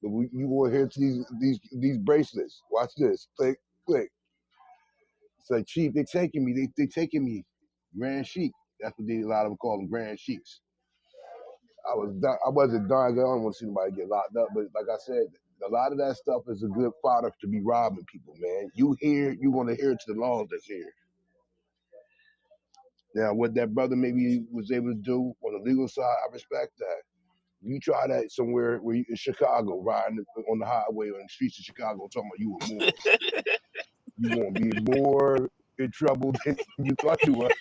But you go here to these bracelets. Watch this. Click, click. It's like, Chief, they taking me. They taking me. Grand Sheik. That's what a lot of them call them, Grand Sheiks. I wasn't dying. I don't want to see nobody get locked up. But like I said, a lot of that stuff is a good product to be robbing people, man. You hear, you want to hear to the laws that's here. Now, what that brother maybe was able to do on the legal side, I respect that. You try that somewhere where you in Chicago, riding on the highway on the streets of Chicago, talking about you a Moor. You won't be more in trouble than you thought you were.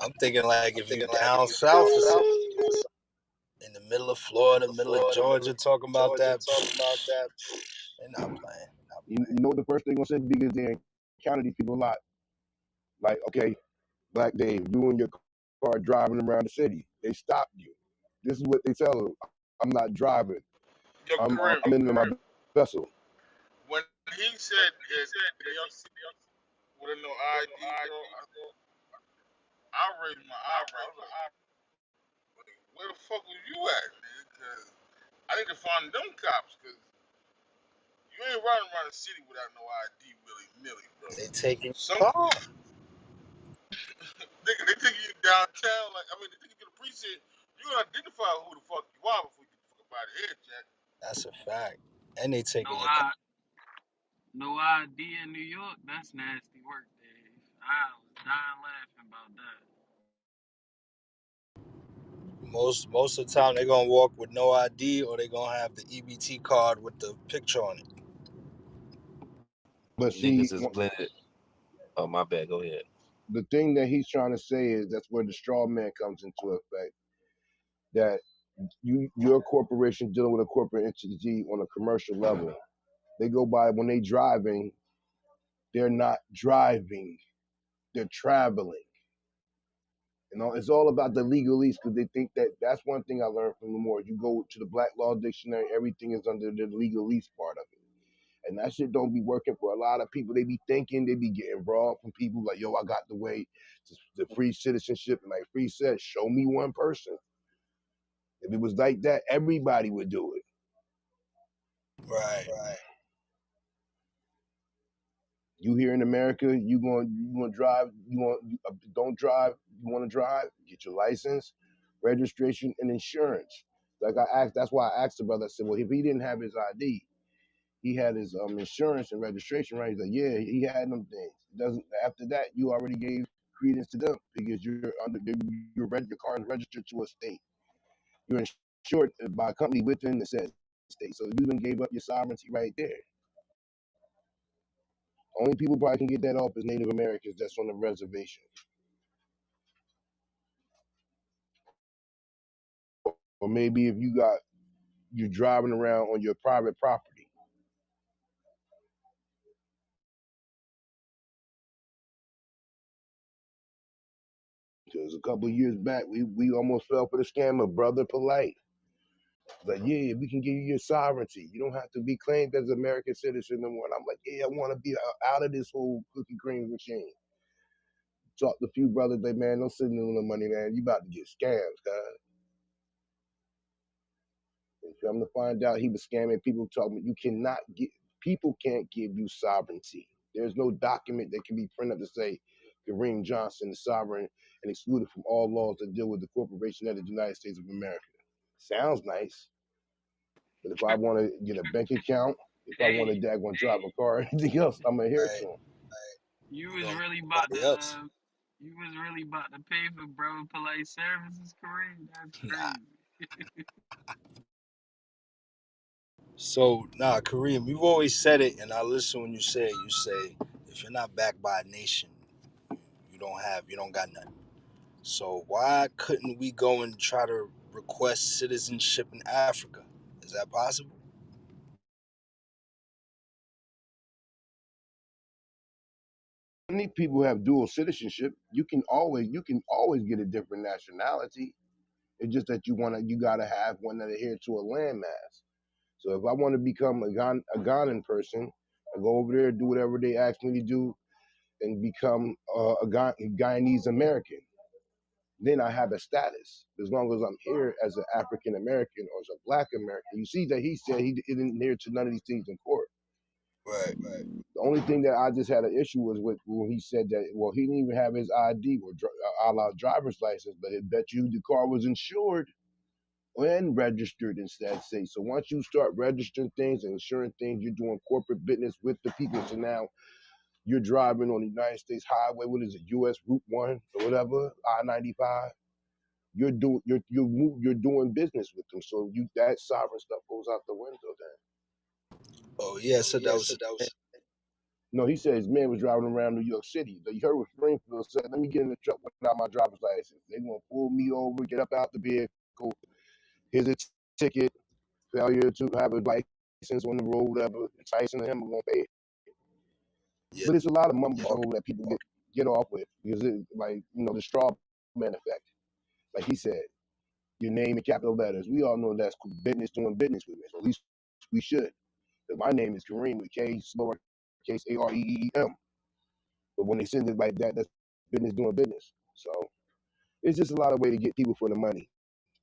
I'm thinking like if you down south or something, in the middle of Florida, middle of Georgia, talking about that, they're not playing. You know what the first thing gonna say because they encounter these people a lot. Like, okay, Black Dave, you in your car driving around the city. They stop you. This is what they tell them. I'm not driving. Yo, Kareem, I'm in my vessel. when he said it, with no ID, bro, I raised my eyebrows. Like, where the fuck was you at, man? Because I need to find them cops, because you ain't riding around the city without no ID, willy-nilly, bro. They taking Some your car. they take you downtown, like, I mean, they take you to the precinct. You gonna identify who the fuck you are before you get the fuck up out of here, Jack. That's a fact. And they taking No your car. no ID in New York. That's nasty work, Dave. I was dying laughing about that. Most of the time, they're gonna walk with no ID, or they're gonna have the EBT card with the picture on it. But see, Niggas is blended. Oh, my bad. Go ahead. the thing that he's trying to say is that's where the straw man comes into effect. That your corporation dealing with a corporate entity on a commercial level. They go by when they driving, they're not driving, they're traveling. You know, it's all about the legalese because they think that that's one thing I learned from the more. You go to the Black Law Dictionary, everything is under the legalese part of it. And that shit don't be working for a lot of people. They be thinking they be getting robbed from people like, yo, I got the way to free citizenship. And like Free said, show me one person. If it was like that, everybody would do it. Right. You here in America, you going to drive, don't drive, you want to drive, get your license, registration, and insurance. Like I asked, that's why I asked the brother, I said, well, if he didn't have his ID, he had his insurance and registration, right? He's like, yeah, he had them things. It doesn't after that, you already gave credence to them because your car is registered to a state. You're insured by a company within the said state. So you even gave up your sovereignty right there. Only people probably can get that off is Native Americans that's on the reservation. Or maybe if you're driving around on your private property. Because a couple of years back, we almost fell for the scam of Brother Polite. Like, yeah, we can give you your sovereignty. You don't have to be claimed as an American citizen no more. And I'm like, yeah, I want to be out of this whole cookie cream machine. Talked to a few brothers, like, man, don't send them no money, man. You about to get scammed, guys. And come to find out, he was scamming people. Talking, people can't give you sovereignty. There's no document that can be printed to say Kareem Johnson is sovereign and excluded from all laws that deal with the corporation of the United States of America. Sounds nice. But if I want to get a bank account, if I want to drive a car, anything else, I'm gonna hear Right. to him. You You was gonna really do about somebody else. to. You was really about to pay for Brother Polite Services, Kareem. That's Nah. crazy. So Kareem, you've always said it, and I listen when you say if you're not backed by a nation, you don't got nothing. So why couldn't we go and try to request citizenship in Africa? Is that possible? Many people have dual citizenship. You can always get a different nationality. It's just that you gotta have one that adhere to a landmass. So if I want to become a Ghanaian person, I go over there, do whatever they ask me to do, and become a Guyanese American. then I have a status. As long as I'm here as an African American or as a Black American, you see that he said he didn't adhere to none of these things in court. Right. The only thing that I just had an issue was with when he said that, well, he didn't even have his ID or driver's license, but it bet you the car was insured and registered in that state. So once you start registering things and insuring things, you're doing corporate business with the people. So now you're driving on the United States highway. What is it? U.S. Route 1 or whatever, I-95. You're doing business with them. So that sovereign stuff goes out the window then. Oh yeah, so that was No, he said his man was driving around New York City. You heard what Springfield said, let me get in the truck without my driver's license. They're going to pull me over, get up out the vehicle. Here's a ticket, failure to have a license on the road, whatever. Tyson and him are going to pay it. yeah. But it's a lot of mumbo Yeah. jumbo that people get off with because it, like, the straw man effect. Like he said, your name in capital letters. We all know that's business doing business with me. So at least we should. Because my name is Kareem with K, slower case Areem. But when they send it like that, that's business doing business. So it's just a lot of way to get people for the money,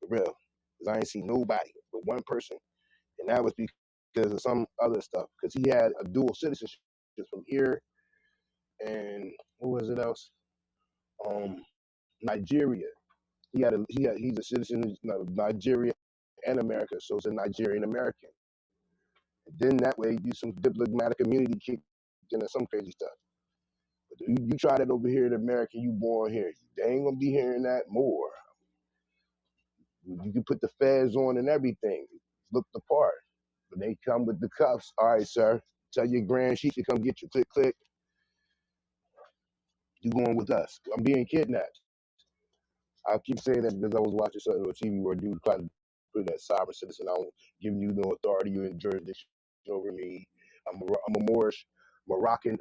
for real. Because I ain't seen nobody but one person, and that was because of some other stuff. Because he had a dual citizenship from here and what was it else? Nigeria. He's a citizen of Nigeria and America, so it's a Nigerian American. Then that way, do some diplomatic immunity kick into some crazy stuff. But you try that over here in America, you born here. They ain't gonna be hearing that more. You can put the feds on and everything, look the part. But they come with the cuffs. All right, sir. Tell your grand sheep to come get you. Click, click. You going with us? I'm being kidnapped. I keep saying that because I was watching something on TV where a dude tried to put that sovereign citizen. I don't give you no authority or jurisdiction over me. I'm a Moorish Moroccan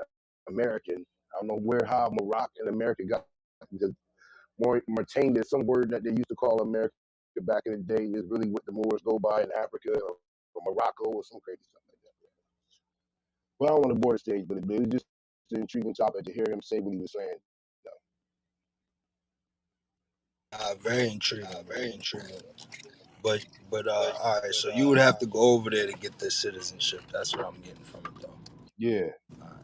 American. I don't know how Moroccan American got because Mauritania is some word that they used to call America back in the day is really what the Moors go by in Africa or Morocco or some crazy stuff like that. But I don't want to board the stage, but it was just an intriguing topic to hear him say what he was saying. Very intriguing, very intriguing. But all right. So you would have to go over there to get this citizenship. That's what I'm getting from it, though. Yeah, All right.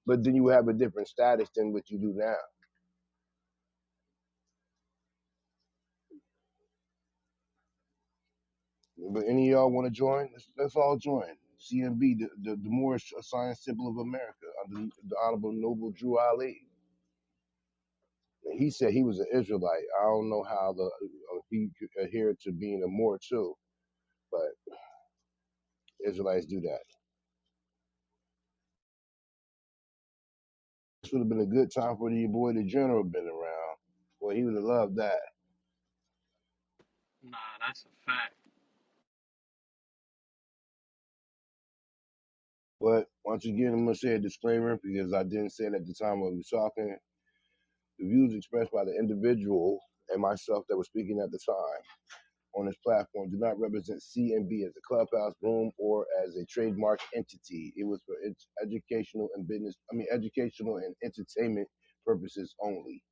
but then you have a different status than what you do now. But any of y'all want to join? Let's all join. C.M.B, the Moorish Science Symbol of America, under the Honorable Noble Drew Ali. And he said he was an Israelite. I don't know how he adhered to being a Moor too, but Israelites do that. This would have been a good time for your boy, the general, been around. Boy, he would have loved that. Nah, that's a fact. But once again, I'm gonna say a disclaimer because I didn't say it at the time when we were talking. The views expressed by the individual and myself that was speaking at the time on this platform do not represent C.M.B as a clubhouse room or as a trademark entity. It was for its educational and entertainment purposes only.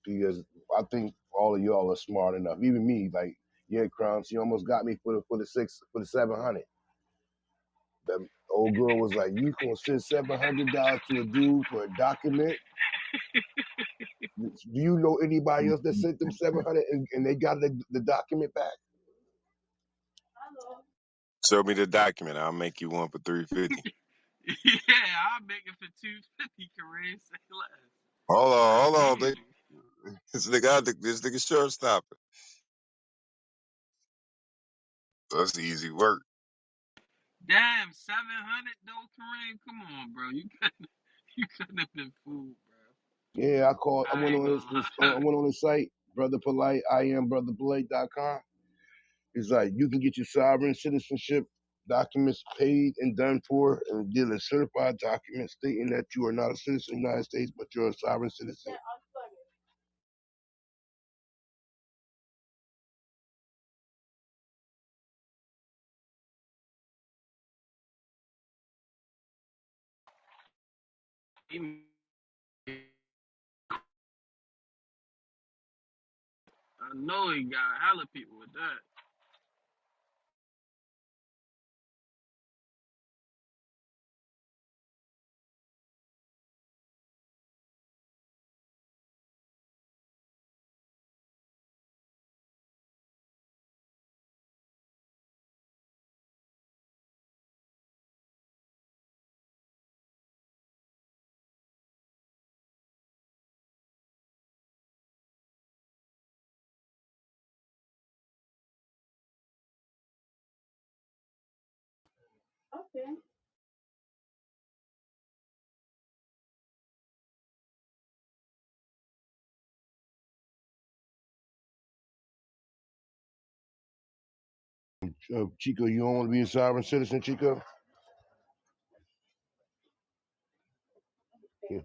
Because I think all of y'all are smart enough. Even me, like, yeah, Crumbs, he almost got me for the 700. The old girl was like, "You gonna send $700 to a dude for a document? Do you know anybody else that sent them 700 and they got the document back?" Show me the document. I'll make you one for 350. Yeah, I'll make it for 250. Kareem, say less. Hold on. Easy. This nigga shortstop. That's easy work. Damn, 700 though, Kareem. Come on, bro. You couldn't have been fooled, bro. Yeah, I called. I I went ain't on gonna I lie. went on the site, Brother Polite. I am brotherpolite.com. It's like you can get your sovereign citizenship documents paid and done for, and get a certified document stating that you are not a citizen of the United States, but you're a sovereign citizen. I know he got hella people with that. Chico, you don't want to be a sovereign citizen, Chico? Yeah.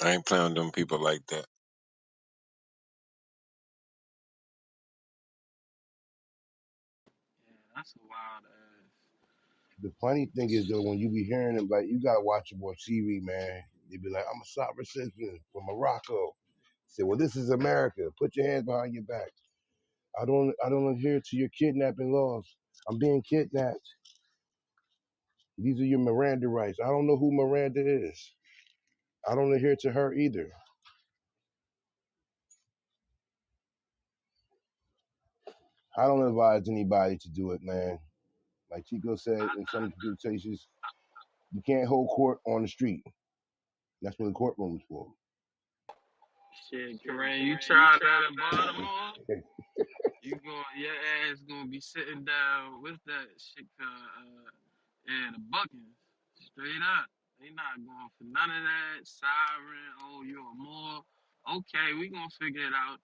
I ain't playing with them people like that. Yeah, that's a wild ass. The funny thing is though, when you be hearing them, like you gotta watch them on TV, man. They be like, "I'm a sovereign citizen from Morocco." Say, "Well, this is America. Put your hands behind your back. I don't adhere to your kidnapping laws. I'm being kidnapped. These are your Miranda rights. I don't know who Miranda is. I don't adhere to her either. I don't advise anybody to do it, man. Like Chico said in some conversations, you can't hold court on the street. That's what the courtroom is for." Shit, Kareem, you try that in Baltimore, your ass gonna be sitting down with that shit, the Buckins, straight up. They not going for none of that siren. Oh, you're more. Okay, we gonna figure it out.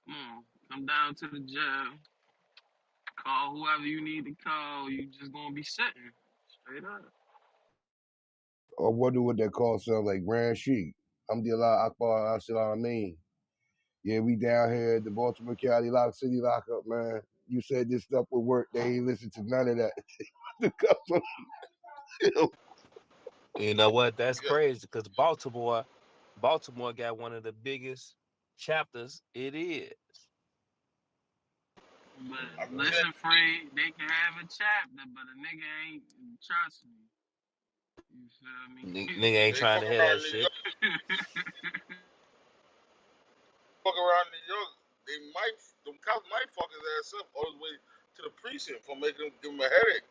Come on, come down to the jail. Call whoever you need to call. You just gonna be sitting straight up. I wonder what that call sounds like. Grand Sheik. Alhamdulillah Akbar Assalam. Yeah, we down here at the Baltimore County City lockup, man. You said this stuff would work. They ain't listen to none of that. The cops on You know what? That's Yeah, crazy because Baltimore got one of the biggest chapters. It is. But I'm listen, telling Free, they can have a chapter, but a nigga ain't trust me. You feel me? Nigga ain't they trying fuck to hear around that in New shit. York, fuck around in New York. They might, them cops might fuck his ass up all the way to the precinct for making him give him a headache.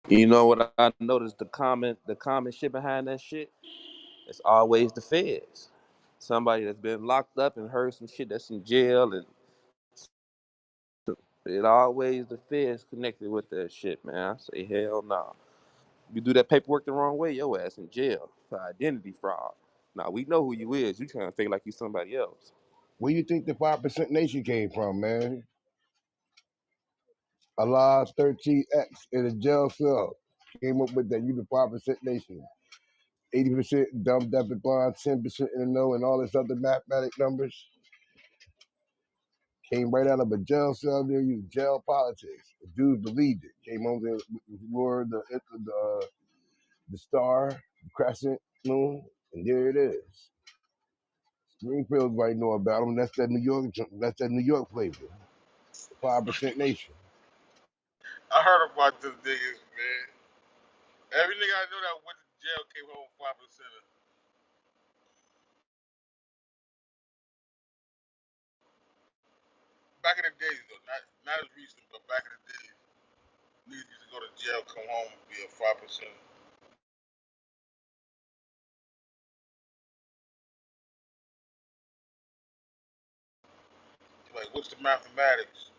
You know what I noticed? The common shit behind that shit. It's always the feds. Somebody that's been locked up and heard some shit that's in jail, and it always the feds connected with that shit, man. I say hell no. You do that paperwork the wrong way, your ass in jail for identity fraud. Now we know who you is. You trying to think like you somebody else. where you think the 5% nation came from, man? Allah 13X in a jail cell came up with that. You the 5% nation. 80% dumb, deaf, and blind, 10% in the know, and all this other mathematic numbers came right out of a jail cell near you. Jail politics. Dudes believed it. Came on there with the star, the crescent moon, and there it is. Springfield right know about them. That's that New York. That's that New York flavor. 5% nation. I heard about this niggas, man. Every nigga I know that went to jail came home 5%. Back in the days, though, not as recent, but back in the days, niggas used to go to jail, come home, and be a 5%. Like, what's the mathematics?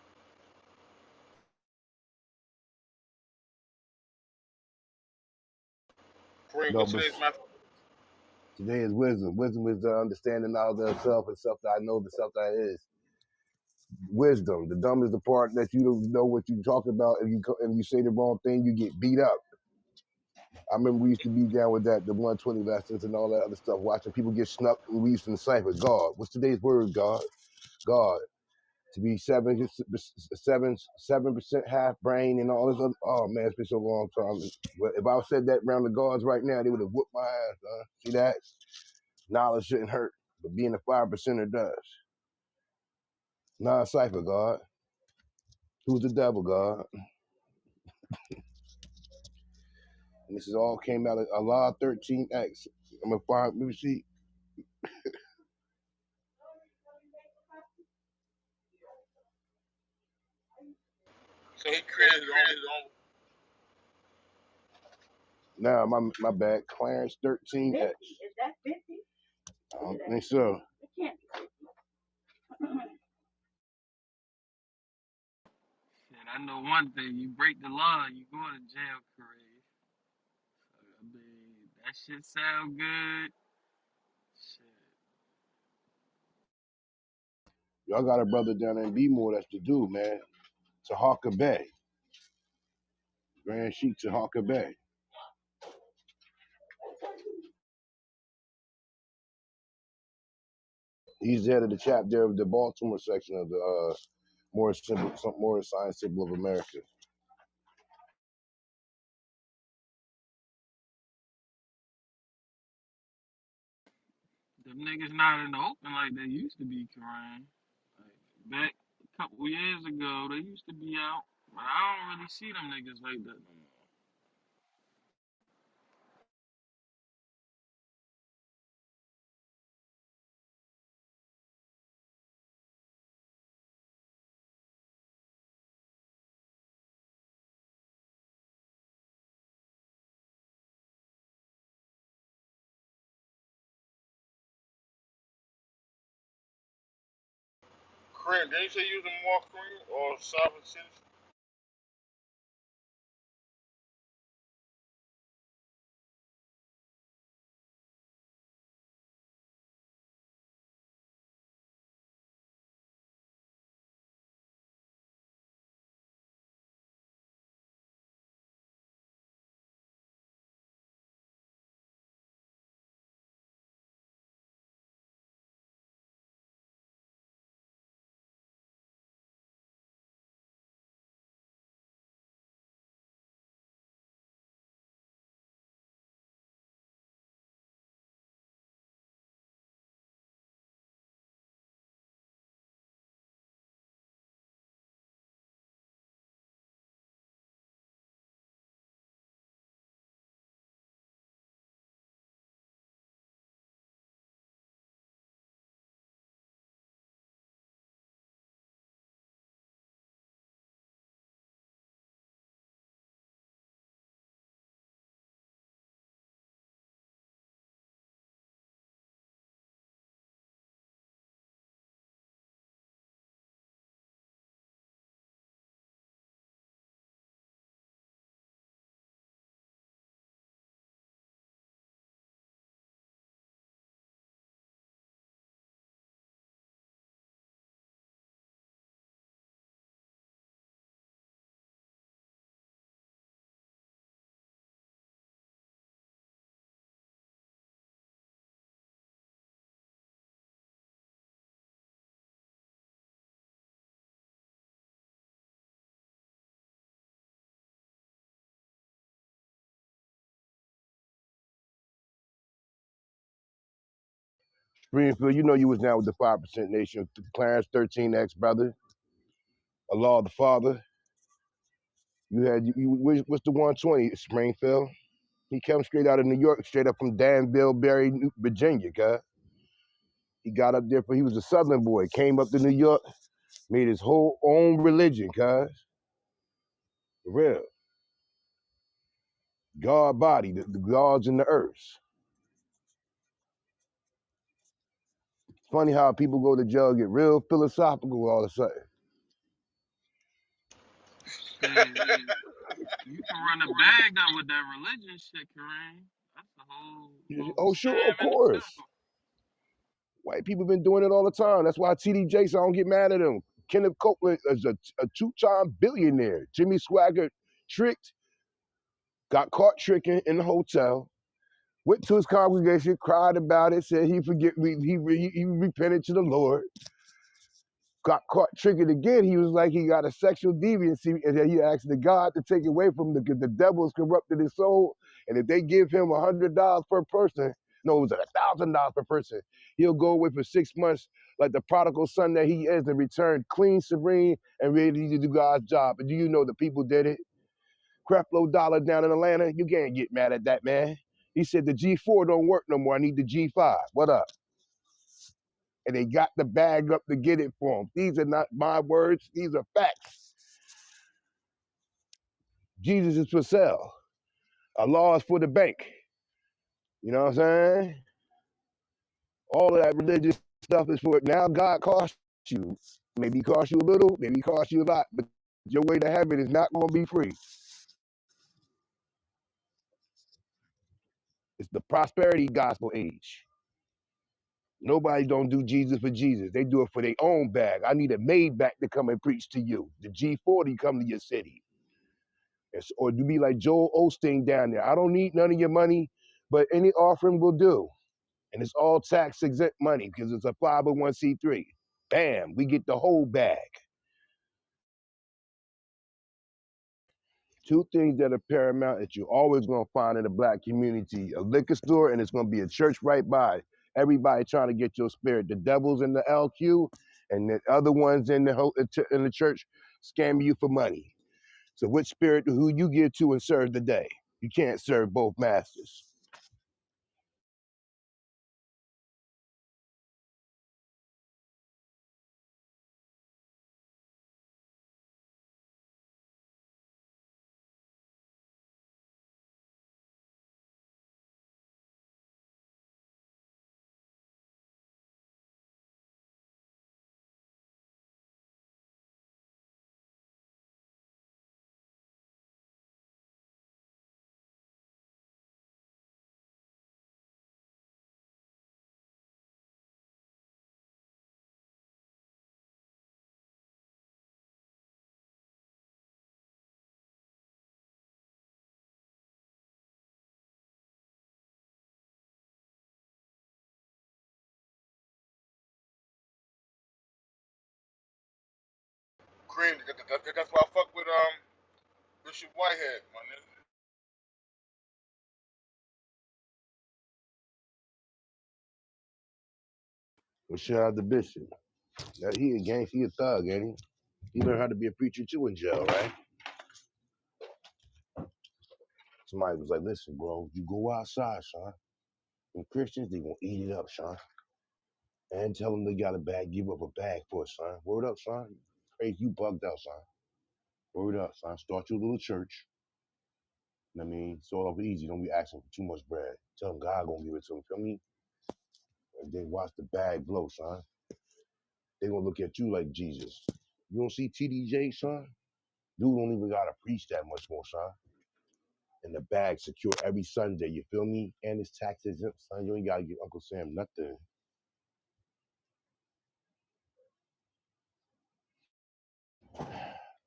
Kareem, No, what's but today's math? today is wisdom. Wisdom is the understanding knowledge of self and self that I know, the self that is. Wisdom. The dumb is the part that you don't know what you talk about. If you say the wrong thing, you get beat up. I remember we used to be down with that, the 120 lessons and all that other stuff, watching people get snuck. And we used to decipher God. What's today's word, God? God. to be 7% half brain and all this other. Oh man, it's been so long time. But if I said that around the guards right now, they would have whooped my ass. See that? Knowledge shouldn't hurt, but being a 5%er does. Non-cipher, God. Who's the devil, God? And this is all came out of Allah 13X. I'm gonna find. Let me see. So he created his own. Now my bad. Clarence 13X. Is that 50? I don't think so. Shit, I know one thing. You break the law, you go to jail, Kareem. I mean, that shit sound good. Shit. Y'all got a brother down there in B-more that's the dude, man. Tahaka Bay. Grand Sheik Tahaka Bay. He's the head of the chapter of the Baltimore section of the Morris Science Symbol of America. Them niggas not in the open like they used to be, Kareem. Like, back a couple years ago, they used to be out. But I don't really see them niggas like that no more. Kareem, did you say you was a Mark Kareem or sovereign citizen? Springfield, you know you was now with the 5% nation. Clarence 13X, brother. Allah the Father. You had what's the 120? Springfield. He came straight out of New York, straight up from Danville, Berry, Virginia, guy. He got up there he was a Southern boy. Came up to New York, made his whole own religion, cuz. For real. God body, the gods in the earth. It's funny how people go to jail, get real philosophical all of a sudden. Shit, you can run a bag up with that religion shit, Kareem. That's the whole Oh, sure, of scam in course. itself. White people been doing it all the time. That's why T.D. Jakes, I don't get mad at him. Kenneth Copeland is a two-time billionaire. Jimmy Swaggart tricked, got caught tricking in the hotel, went to his congregation, cried about it, said he repented to the Lord. got caught triggered again. He was like he got a sexual deviancy, and then he asked the God to take it away from him because the devil has corrupted his soul. And if they give him $100 per person, no, it was $1,000 per person, he'll go away for 6 months like the prodigal son that he is and return clean, serene, and ready to do God's job. And do you know the people did it? Creflo Dollar down in Atlanta, you can't get mad at that, man. He said the G4 don't work no more. I need the G5. What up? And they got the bag up to get it for him. These are not my words. These are facts. Jesus is for sale. Allah is for the bank. You know what I'm saying? All of that religious stuff is for it. Now God costs you. Maybe he costs you a little, maybe he costs you a lot, but your way to heaven is not going to be free. It's the prosperity gospel age. Nobody don't do Jesus for Jesus. They do it for their own bag. I need a Maybach to come and preach to you. The G40 come to your city. Or you be like Joel Osteen down there. I don't need none of your money, but any offering will do. And it's all tax exempt money because it's a 501c3. Bam, we get the whole bag. Two things that are paramount that you're always going to find in the black community: a liquor store, and it's going to be a church right by. Everybody trying to get your spirit. The devil's in the LQ, and the other ones in the church scam you for money. So which spirit who you give to and serve today? You can't serve both masters. Cream. That's why I fuck with Bishop Whitehead, my nigga. Well, shout out to Bishop. Now, he a gangster, he a thug, ain't he? He learned how to be a preacher too in jail, right? Somebody was like, listen, bro, you go outside, son. And Christians, they gonna eat it up, son. And tell them they got a bag, give up a bag for it, son. Word up, son. Crazy, you bugged out, son. Word up, son. Start your little church. I mean, start off easy. Don't be asking for too much bread. Tell them God gonna give it to them, feel me? And then watch the bag blow, son. They gonna look at you like Jesus. You don't see TDJ, son? Dude don't even gotta preach that much more, son. And the bag secure every Sunday, you feel me? And it's tax exempt, son. You ain't gotta give Uncle Sam nothing.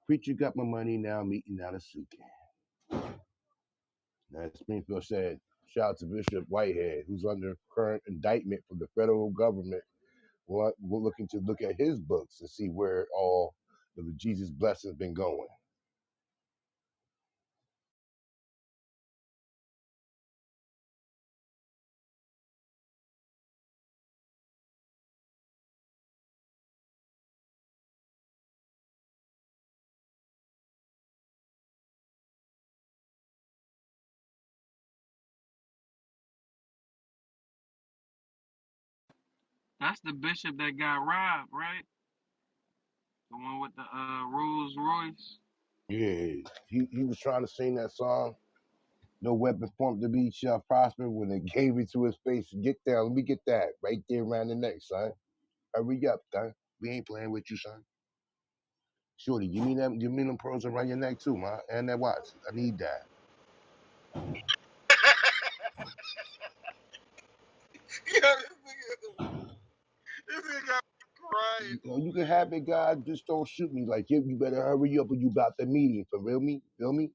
Preacher got my money now, I'm eating out of suit. Now, Springfield said, shout out to Bishop Whitehead, who's under current indictment from the federal government. We're looking to look at his books and see where all of the Jesus blessings been going. That's the bishop that got robbed, right? The one with the Rolls Royce. Yeah, he was trying to sing that song, No Weapon Formed to Be Shall Prosper, when they gave it to his face. Get down, let me get that right there around the neck, son. Hurry up, son. We ain't playing with you, son. Shorty, give me them pearls around your neck too, man. And that watch. I need that. Yeah, this nigga got me crying. You can have it, God. Just don't shoot me. Like, you better hurry up or you about the meeting. For real me? Feel me?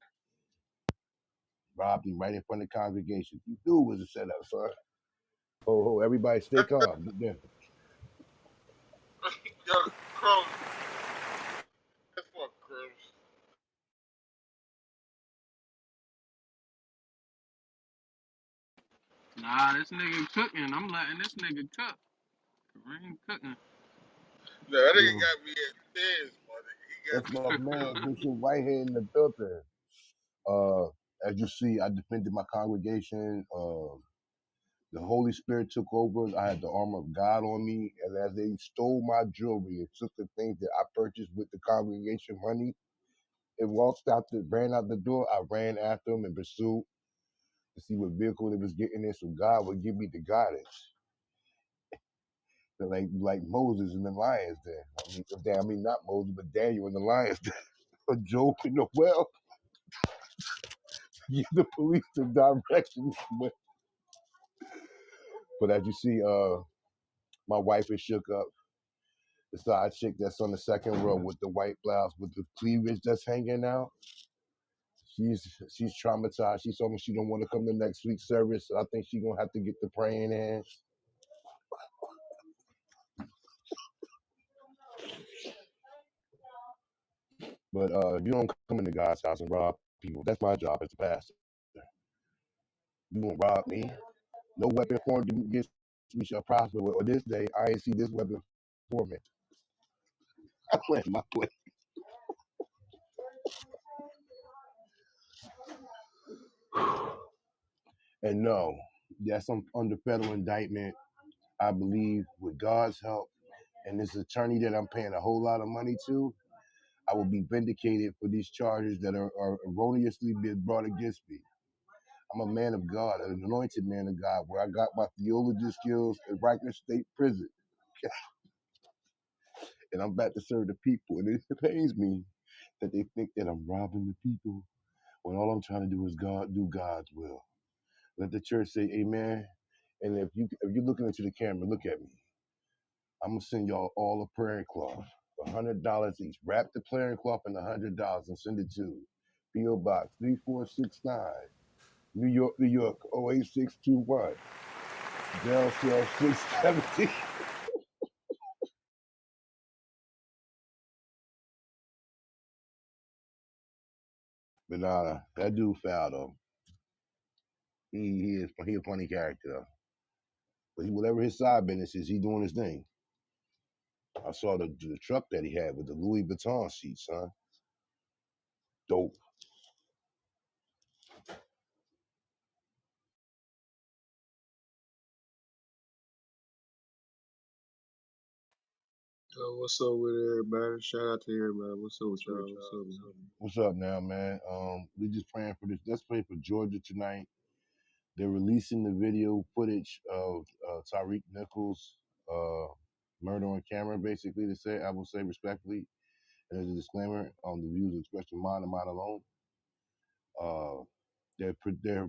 Robbed him right in front of the congregation. You knew it was a setup, son. Everybody stay calm. Get there. Yo, Crow, Nah, this nigga cooking. I'm letting this nigga cook. Kareem cooking. No, that nigga Yo, got me at tears, my nigga. He got that's me my at man, tears. Bishop Whitehead in the building. Uh, as you see, I defended my congregation. The Holy Spirit took over. I had the armor of God on me, and as they stole my jewelry and took the things that I purchased with the congregation money, and ran out the door. I ran after them in pursuit to see what vehicle they was getting in, so God would give me the guidance. Like Moses and the lions there. I mean not Moses, but Daniel and the lions there. Or Job in the well. Give the police the direction. But as you see, my wife is shook up. The side chick that's on the second row with the white blouse with the cleavage that's hanging out. She's traumatized. She told me she don't want to come to next week's service. So I think she's gonna have to get the praying hands. But you don't come into God's house and rob people. That's my job as a pastor. You won't rob me. No weapon formed against me shall prosper. Or this day, I ain't see this weapon for me. I plan my play. And no, yes, I'm under federal indictment. I believe with God's help and this attorney that I'm paying a whole lot of money to, I will be vindicated for these charges that are erroneously being brought against me. I'm a man of God, an anointed man of God, where I got my theology skills at Rikers State Prison. And I'm about to serve the people. And it pains me that they think that I'm robbing the people when all I'm trying to do is do God's will. Let the church say amen. And if you're looking into the camera, look at me. I'm gonna send y'all all a prayer cloth, $100 each. Wrap the prayer cloth in $100 and send it to P.O. Box 3469, New York, New York 08621, Jail Cell 670. But nah, that dude foul though. He a funny character though. But whatever his side business is, he doing his thing. I saw the truck that he had with the Louis Vuitton seats, huh? Dope. What's up with everybody? Shout out to everybody. What's up with y'all? What's up, man? What's up now, man? We just praying for this. Let's pray for Georgia tonight. They're releasing the video footage of Tyreek Nichols' murder on camera, basically, to say, I will say respectfully, and as a disclaimer, the views expressed in mine and mine alone. Uh, they're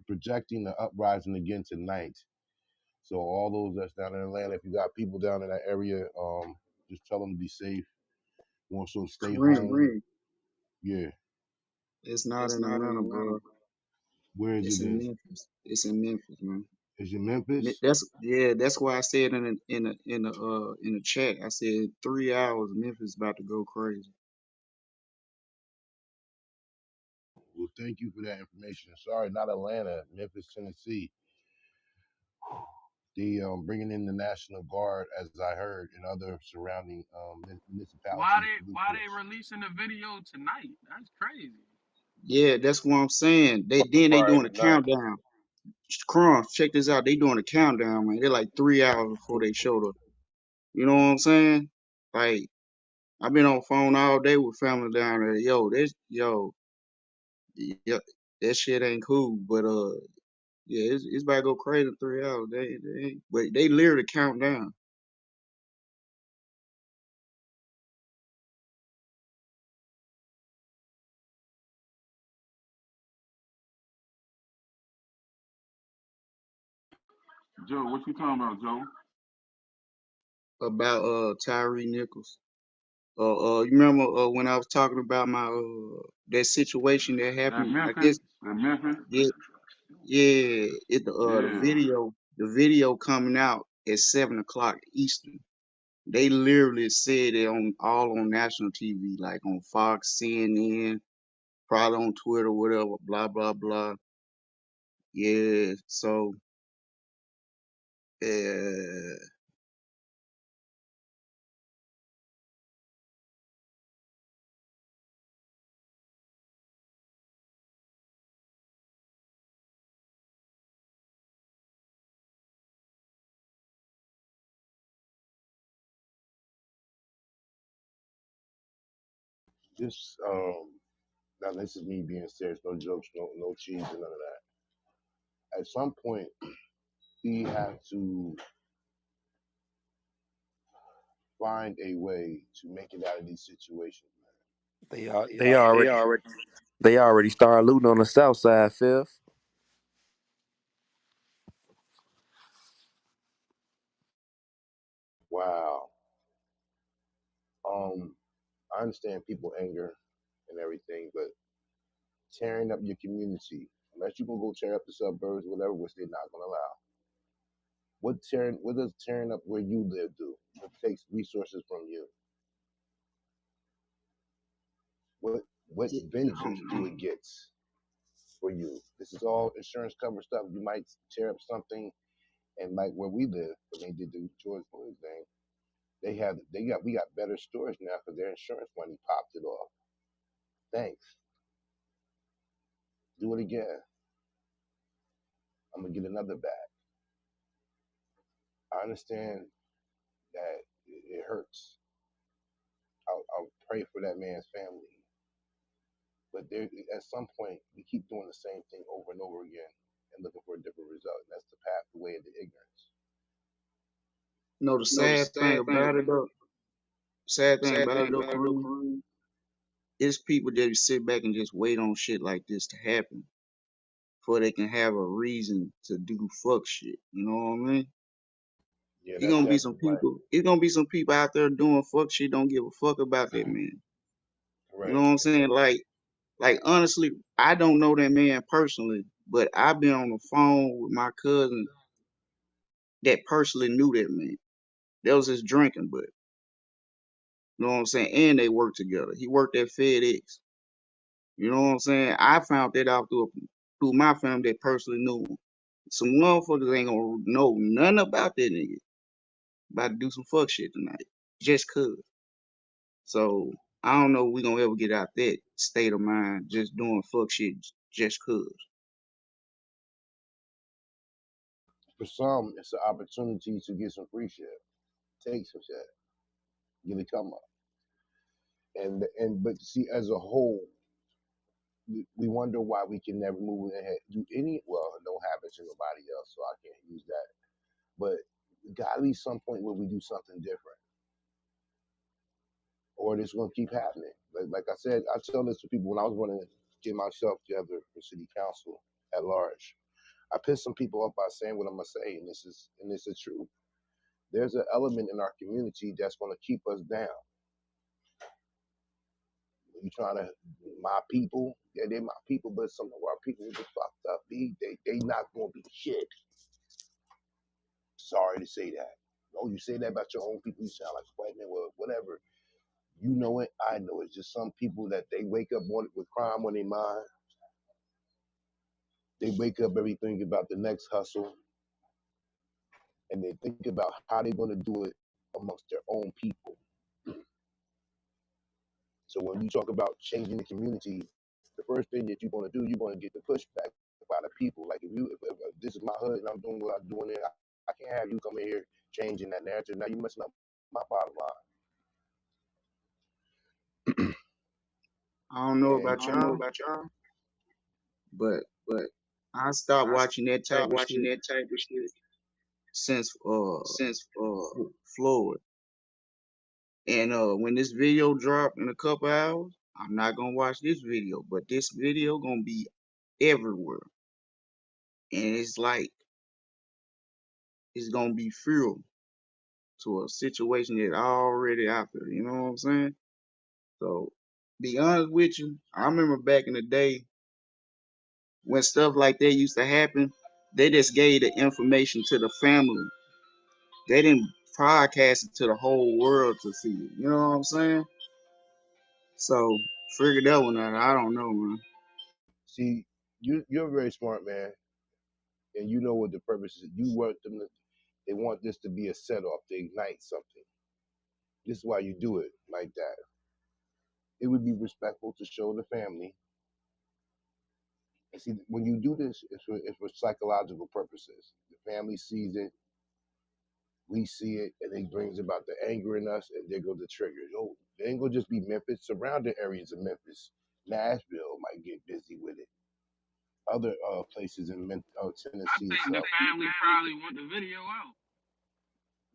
projecting the uprising again tonight. So all those that's down in Atlanta, if you got people down in that area, just tell them to be safe. More so, stay Kareem, home. Yeah. it's not in Atlanta, bro. Where is It's it? in Is Memphis. It's in Memphis, man. is it Memphis? That's yeah. That's why I said in the chat. I said 3 hours. Memphis about to go crazy. Well, thank you for that information. Sorry, not Atlanta, Memphis, Tennessee. They bringing in the National Guard, as I heard, and other surrounding municipalities to do Why they this. releasing the video tonight? That's crazy. Yeah, that's what I'm saying. They Friday doing a night. countdown. Crump, check this out. They doing a countdown, man. They're like 3 hours before they showed up. You know what I'm saying? Like I've been on phone all day with family down there. Yeah, that shit ain't cool. But yeah, it's about to go crazy in 3 hours. But they literally count down. Joe, what you talking about, Joe? About Tyree Nichols. You remember when I was talking about my that situation that That happened? I Memphis? guess That Memphis? yeah, yeah. Yeah. The video coming out at 7 o'clock Eastern. They literally said it on all on national TV, like on Fox, CNN, probably on Twitter, whatever, blah blah blah. Yeah, so Uh, Just now this is me being serious, no jokes, no cheese, and none of that. At some point, we have to find a way to make it out of these situations, They are they already started looting on the south side, fifth. man. Wow. Um, I understand people anger and everything, but tearing up your community, unless you can go tear up the suburbs, whatever, which they're not gonna allow. What does tearing up where you live do? It takes resources from you. What yeah, I vengeance don't do know. it get for you? This is all insurance covered stuff. You might tear up something, and like where we live, when they did the George Floyd thing, we got better storage now because their insurance money popped it off. Thanks. Do it again. I'm gonna get another bag. I understand that it hurts. I'll pray for that man's family. But there, at some point, we keep doing the same thing over and over again and looking for a different result. And that's the path, the way of the ignorance. You know the sad thing about it though, Kareem, is people that sit back and just wait on shit like this to happen before they can have a reason to do fuck shit. You know what I mean? Yeah, It's gonna be that's some right. people. It's gonna be some people out there doing fuck shit. Don't give a fuck about that man. You know Correct. what I'm saying? Like honestly, I don't know that man personally, but I've been on the phone with my cousin that personally knew that man. That was his drinking, but you know what I'm saying? And they worked together. He worked at FedEx. You know what I'm saying? I found that out through my family that personally knew him. Some motherfuckers ain't gonna know nothing about that nigga. About to do some fuck shit tonight. Just cause. So I don't know if we gonna ever get out that state of mind just doing fuck shit just cause. For some, it's an opportunity to get some free shit, take some shit, get a come up. But see, as a whole, we wonder why we can never move ahead. Do any well, it don't happen to nobody else, so I can't use that. But gotta be some point where we do something different, or it's gonna keep happening. Like I said, I tell this to people when I was running to get myself together for city council at large. I pissed some people off by saying what I'm gonna say, and this is true. There's an element in our community that's gonna keep us down. You trying to my people, yeah, they're my people, but some of our people just fucked up. They not gonna be shit. Sorry to say that. Oh, you say that about your own people, you sound like a white man. Well, whatever. You know it, I know it. It's just some people that they wake up with crime on their mind. They wake up every thinking about the next hustle, and they think about how they're gonna do it amongst their own people. So when you talk about changing the community, the first thing that you're going to do, you're going to get the pushback by the people. Like if this is my hood and I'm doing what I'm doing there, I can't have you come in here changing that narrative. Now you're messing up my bottom I don't know line. about y'all, but I stopped watching that type of shit since Floyd. And when this video drop in a couple hours, I'm not gonna watch this video, but this video gonna be everywhere. And it's like it's gonna be fuel to a situation that already out there. You know what I'm saying? So, be honest with you, I remember back in the day when stuff like that used to happen. They just gave the information to the family. They didn't broadcast it to the whole world to see it. You know what I'm saying? So, figure that one out. I don't know, man. See, you're a very smart man, and you know what the purpose is. You work them. They want this to be a set off to ignite something. This is why you do it like that. It would be respectful to show the family. And see, when you do this, it's for psychological purposes. The family sees it, we see it, and it brings about the anger in us, and there go the triggers. Oh, it ain't gonna just be Memphis. Surrounding areas of Memphis, Nashville might get busy with it. Other places in I Tennessee and think the stuff. family probably want the video out.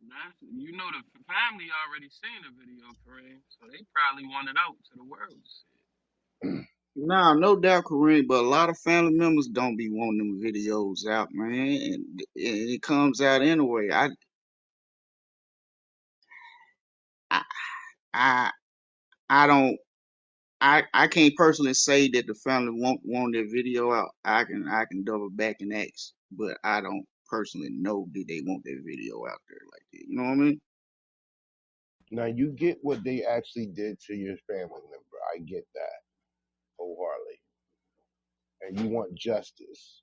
That's, you know, the family already seen the video, Kareem, so they probably want it out to the world to see it. Nah, no doubt, Kareem, but a lot of family members don't be wanting them videos out, man, and it comes out anyway. I, I, I don't, I can't personally say that the family won't want their video out. I can double back and ask, but I don't personally know that they want their video out there like that. You know what I mean? Now you get what they actually did to your family member. I get that wholeheartedly, and you want justice,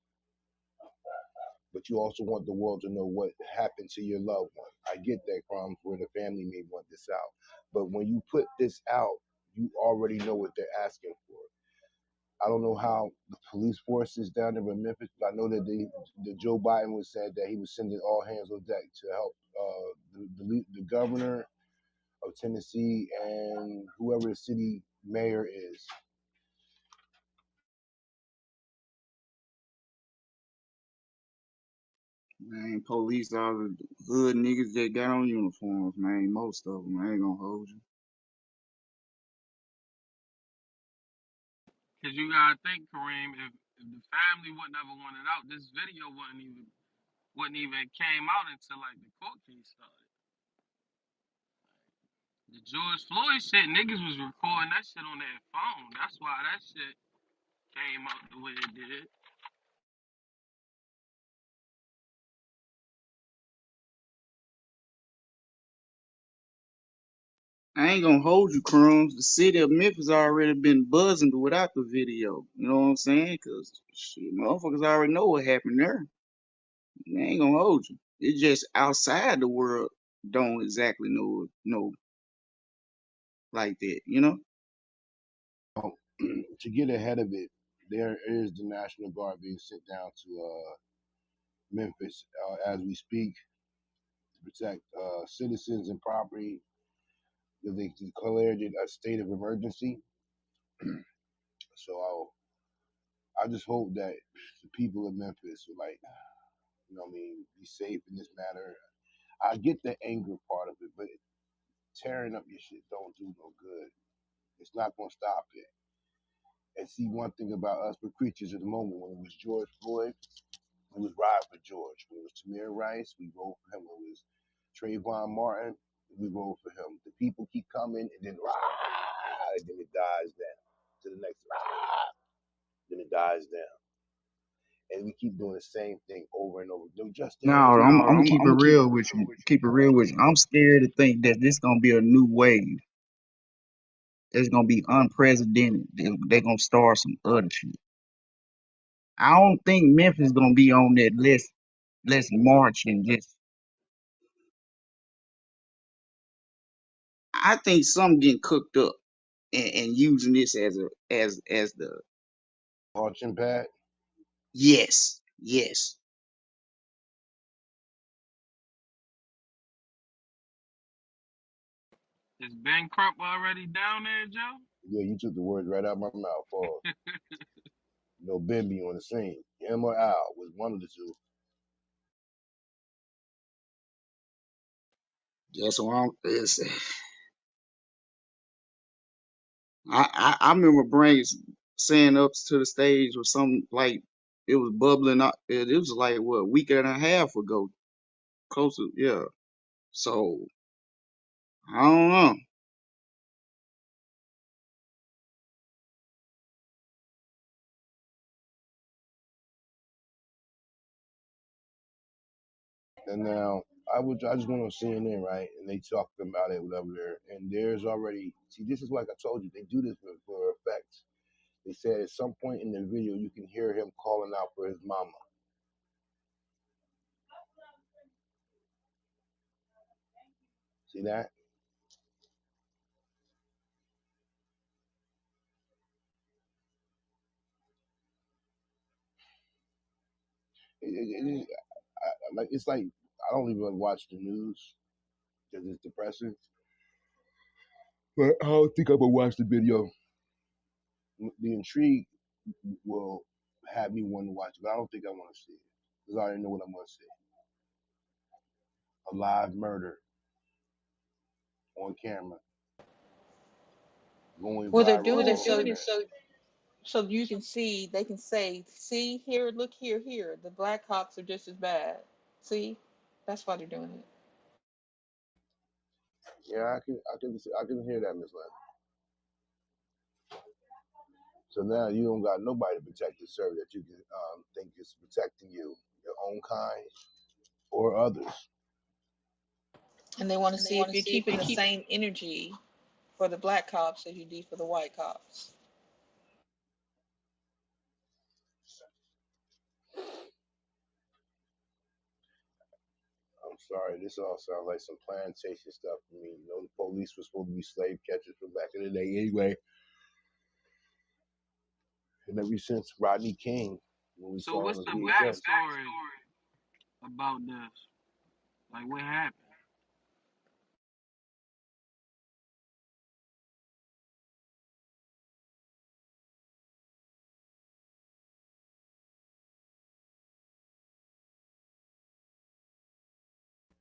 but you also want the world to know what happened to your loved one. I get that, Crumbs, where the family may want this out, but when you put this out, you already know what they're asking for. I don't know how the police force is down there in Memphis, but I know that Joe Biden was said that he was sending all hands on deck to help the governor of Tennessee and whoever the city mayor is. Man, police all the hood niggas that got on uniforms, man. Most of them, I ain't gonna hold you. Cause you gotta think, Kareem, if the family would never want it out, this video wouldn't even came out until like the court case started. The George Floyd shit, niggas was recording that shit on their phone. That's why that shit came out the way it did. I ain't gonna hold you, Crumbs. The city of Memphis already been buzzing without the video. You know what I'm saying? Cause shit, motherfuckers already know what happened there. I ain't gonna hold you. It's just outside the world don't exactly know like that. You know? To get ahead of it, there is the National Guard being sent down to Memphis as we speak to protect citizens and property. They declared it a state of emergency. So I just hope that the people of Memphis are like, what I mean, be safe in this matter. I get the anger part of it, but tearing up your shit don't do no good. It's not gonna stop it. And see, one thing about us, we're creatures of the moment. When it was George Floyd, we was riding for George. When it was Tamir Rice, we rolled for him. When it was Trayvon Martin, we rolled for him. The people keep coming, and then rah, and then it dies down. To the next rah, then it dies down. And we keep doing the same thing over and over. No No, justice, no justice. I'm keep it real with you. Keep it real with you. I'm scared to think that this gonna be a new wave. It's gonna be unprecedented. They gonna start some other shit. I don't think Memphis gonna be on that list. Let's march and just. I think some getting cooked up and using this as a as the Marching pad. yes. Is Ben Crump already down there, Joe? Yeah, you took the words right out of my mouth. Pause. No Ben be on the scene. Him or Al was one of the two. That's what I remember Brains saying up to the stage or something like it was bubbling up. It was like what, a week and a half ago, close to, yeah. So I don't know. And now I just went on CNN, right? And they talked about it, whatever there. And there's already see this is like I told you, they do this for effect. They said at some point in the video you can hear him calling out for his mama. See that? It, like it's like I don't even watch the news because it's depressing. But I don't think I'm gonna watch the video. The intrigue will have me want to watch it, but I don't think I want to see it because I already know what I'm gonna see. A live murder on camera going Well, they're viral doing it all over the so net. so you can see. They can say, "See here, look here, here. The black cops are just as bad." See, that's why they're doing it. Yeah, I can hear that, Miss Lynn. So now you don't got nobody to protect the server that you can think is protecting you, your own kind or others. And they want to see if you're keeping the same energy for the black cops as you do for the white cops. I'm sorry, this all sounds like some plantation stuff to me. You know, the police were supposed to be slave catchers from back in the day anyway. And ever since Rodney King, when we So saw what's him as the VHS, backstory about this? Like what happened?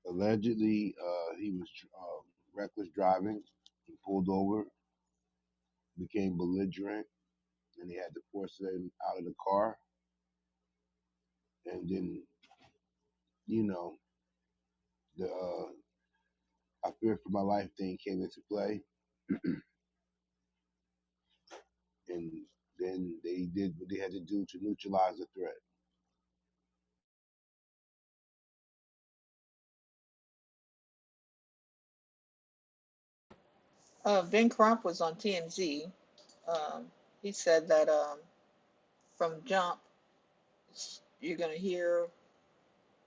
allegedly he was reckless driving. He pulled over, became belligerent, and they had to force him out of the car. And then, you know, the I fear for my life thing came into play, and then they did what they had to do to neutralize the threat. Ben Crump was on TMZ. Um, he said that from jump, you're gonna hear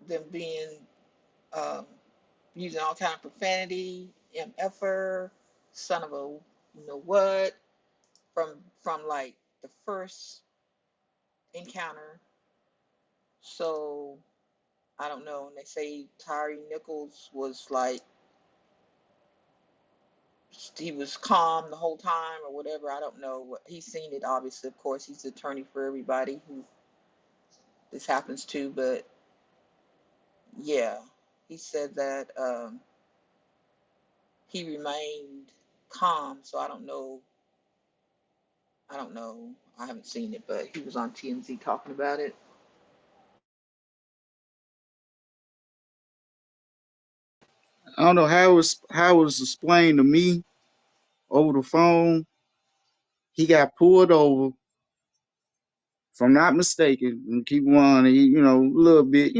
them being um, using all kind of profanity, mf'er, son of a you know what, from like the first encounter. So I don't know. And they say Tyree Nichols was like he was calm the whole time or whatever. I don't know. He's seen it obviously. Of course, he's the attorney for everybody who this happens to. But yeah, he said that he remained calm. So I don't know. I don't know. I haven't seen it, but he was on TMZ talking about it. I don't know how it was explained to me over the phone. He got pulled over, if I'm not mistaken, and keep on, a little bit,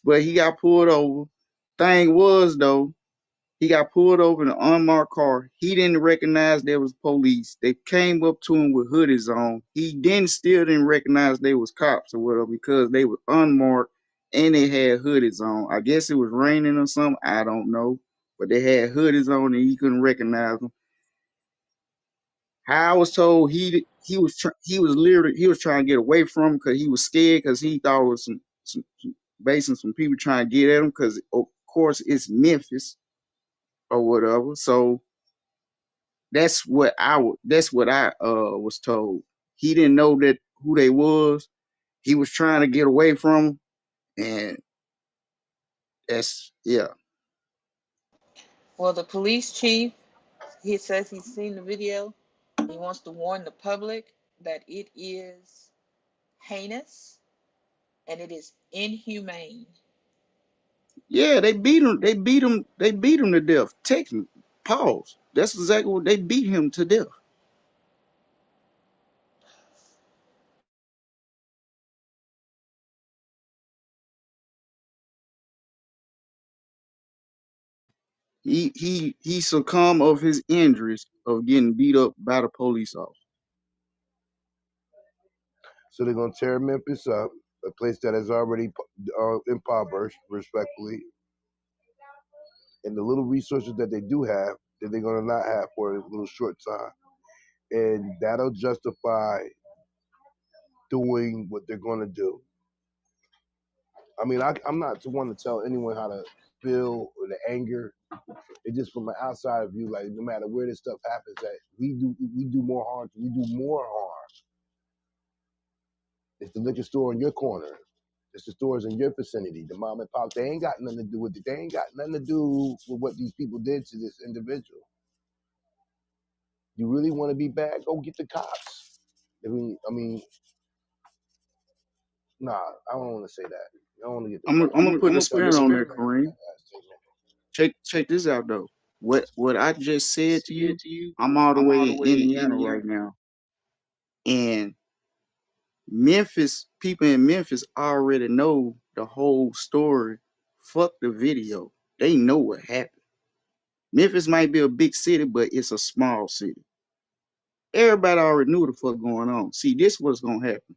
but he got pulled over. Thing was though, he got pulled over in an unmarked car. He didn't recognize there was police. They came up to him with hoodies on. He then still didn't recognize they was cops or whatever because they were unmarked and they had hoodies on. I guess it was raining or something. I don't know, but they had hoodies on and he couldn't recognize them. How I was told he was trying to get away from him because he was scared because he thought it was some basically some people trying to get at him because of course it's Memphis or whatever. So that's what I was told. He didn't know that who they was. He was trying to get away from 'em, and that's yeah. Well, the police chief, he says he's seen the video. He wants to warn the public that it is heinous and it is inhumane. Yeah, they beat him. They beat him to death. Technically, pause. That's exactly what they beat him to death. He succumbed of his injuries of getting beat up by the police officer. So they're gonna tear Memphis up, a place that is already impoverished, respectfully, and the little resources that they do have that they're gonna not have for a little short time, and that'll justify doing what they're gonna do. I mean, I'm not the one to tell anyone how to feel or the anger. It's just from an outside view, like no matter where this stuff happens, that we do more harm. We do more harm. It's the liquor store in your corner. It's the stores in your vicinity. The mom and pop. They ain't got nothing to do with it. They ain't got nothing to do with what these people did to this individual. You really want to be bad? Go get the cops. I mean, nah. I don't want to say that. I don't want to get the I'm cops. gonna put a That's spin a on very that, Kareem. bad statement. Check this out though. What I just said to you, I'm all the way in Indiana right now, and Memphis people in Memphis already know the whole story. Fuck the video. They know what happened. Memphis might be a big city, but it's a small city. Everybody already knew what the fuck going on. See, this what's gonna happen.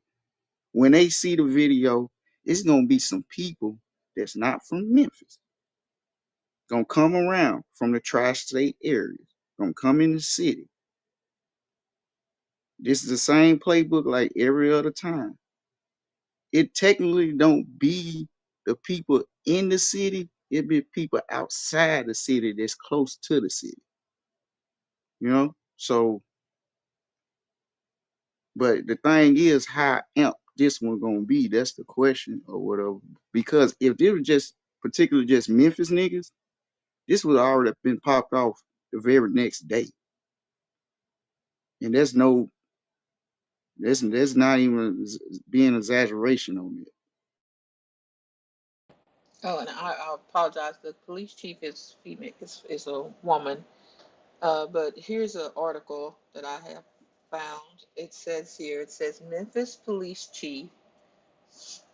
When they see the video, it's gonna be some people that's not from Memphis. Gonna come around from the tri-state areas. Gonna come in the city. This is the same playbook like every other time. It technically don't be the people in the city, it be people outside the city that's close to the city. You know? So, but the thing is how amp this one gonna be. That's the question or whatever. Because if it was just particularly just Memphis niggas, this would already been popped off the very next day. And that's not even being exaggeration on it. Oh, and I apologize. The police chief is female, is a woman. But here's an article that I have found. It says here, it says Memphis Police Chief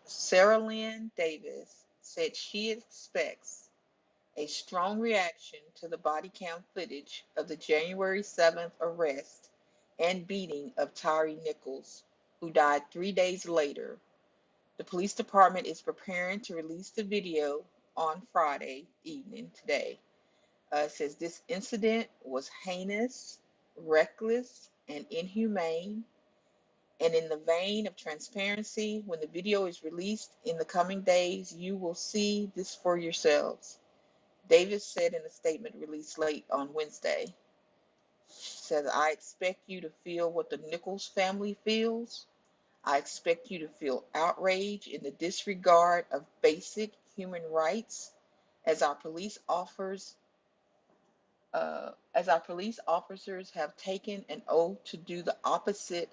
Sarah Lynn Davis said she expects a strong reaction to the body cam footage of the January 7th arrest and beating of Tyree Nichols, who died 3 days later. The police department is preparing to release the video on Friday evening today. It says this incident was heinous, reckless, and inhumane. And in the vein of transparency, when the video is released in the coming days, you will see this for yourselves. Davis said in a statement released late on Wednesday. She says, I expect you to feel what the Nichols family feels. I expect you to feel outrage in the disregard of basic human rights as our police offers as our police officers have taken an oath to do the opposite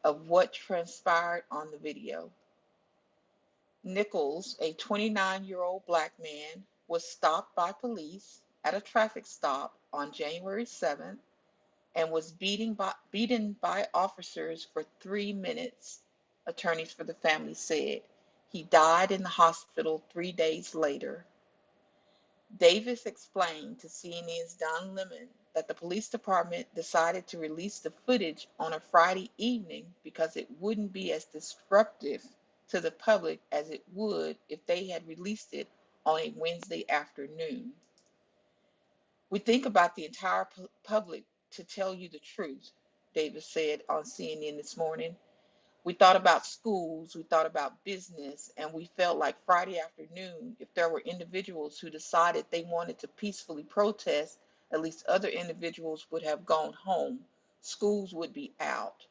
of what transpired on the video. Nichols, a 29-year-old black man, was stopped by police at a traffic stop on January 7th and was beaten by officers for 3 minutes, attorneys for the family said. He died in the hospital 3 days later. Davis explained to CNN's Don Lemon that the police department decided to release the footage on a Friday evening because it wouldn't be as disruptive to the public as it would if they had released it on a Wednesday afternoon. We think about the entire public, to tell you the truth, Davis said on CNN this morning. We thought about schools, we thought about business, and we felt like Friday afternoon, if there were individuals who decided they wanted to peacefully protest, at least other individuals would have gone home. Schools would be out.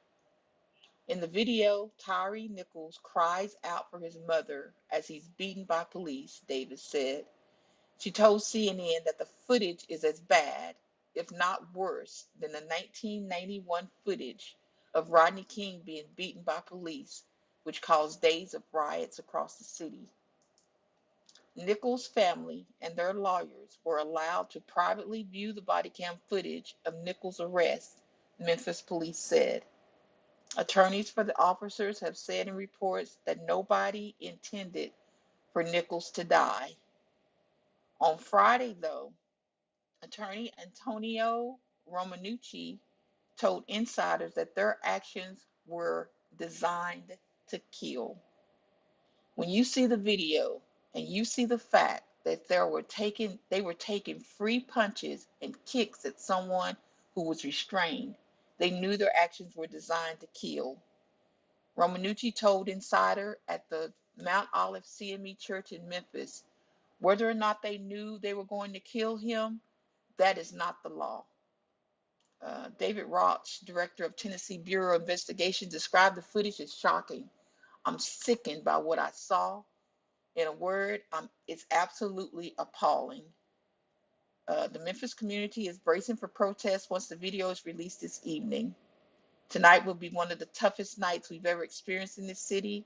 In the video, Tyree Nichols cries out for his mother as he's beaten by police, Davis said. She told CNN that the footage is as bad, if not worse, than the 1991 footage of Rodney King being beaten by police, which caused days of riots across the city. Nichols' family and their lawyers were allowed to privately view the body cam footage of Nichols' arrest, Memphis police said. Attorneys for the officers have said in reports that nobody intended for Nichols to die. On Friday, though, attorney Antonio Romanucci told insiders that their actions were designed to kill. When you see the video and you see the fact that they were taking free punches and kicks at someone who was restrained. They knew their actions were designed to kill. Romanucci told Insider at the Mount Olive C.M.B. Church in Memphis, whether or not they knew they were going to kill him, that is not the law. David Rauch, director of Tennessee Bureau of Investigation, described the footage as shocking. I'm sickened by what I saw. In a word, it's absolutely appalling. The Memphis community is bracing for protest once the video is released this evening. Tonight will be one of the toughest nights we've ever experienced in this city,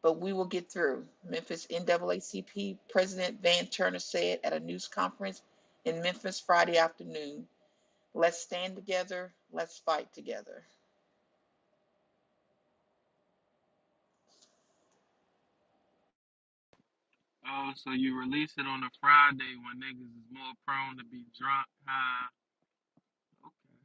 but we will get through, Memphis NAACP President Van Turner said at a news conference in Memphis Friday afternoon. Let's stand together. Let's fight together. Oh, so you release it on a Friday when niggas is more prone to be drunk, high. Okay.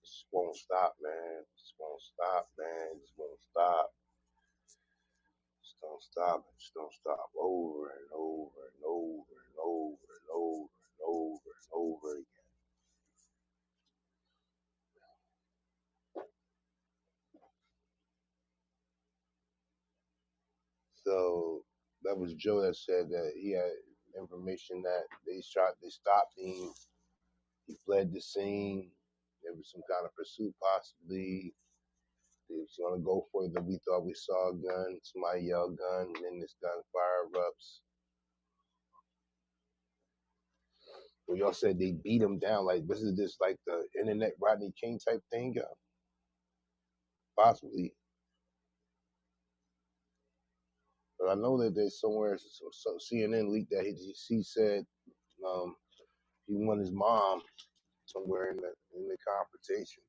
Just won't stop, man. Just won't stop, man. Just won't stop. Just don't stop. Just don't stop. Over and over and over and over and over and over and over again. So that was Joe that said that he had information that they stopped him. He fled the scene. There was some kind of pursuit, possibly. They was gonna go for it. We thought we saw a gun. Somebody yelled gun, and then this gunfire erupts. Well, y'all said they beat him down. Like, this is this like the internet Rodney King type thing? Possibly. But I know that there's somewhere, so CNN leaked that he said um, he won his mom somewhere in the confrontation.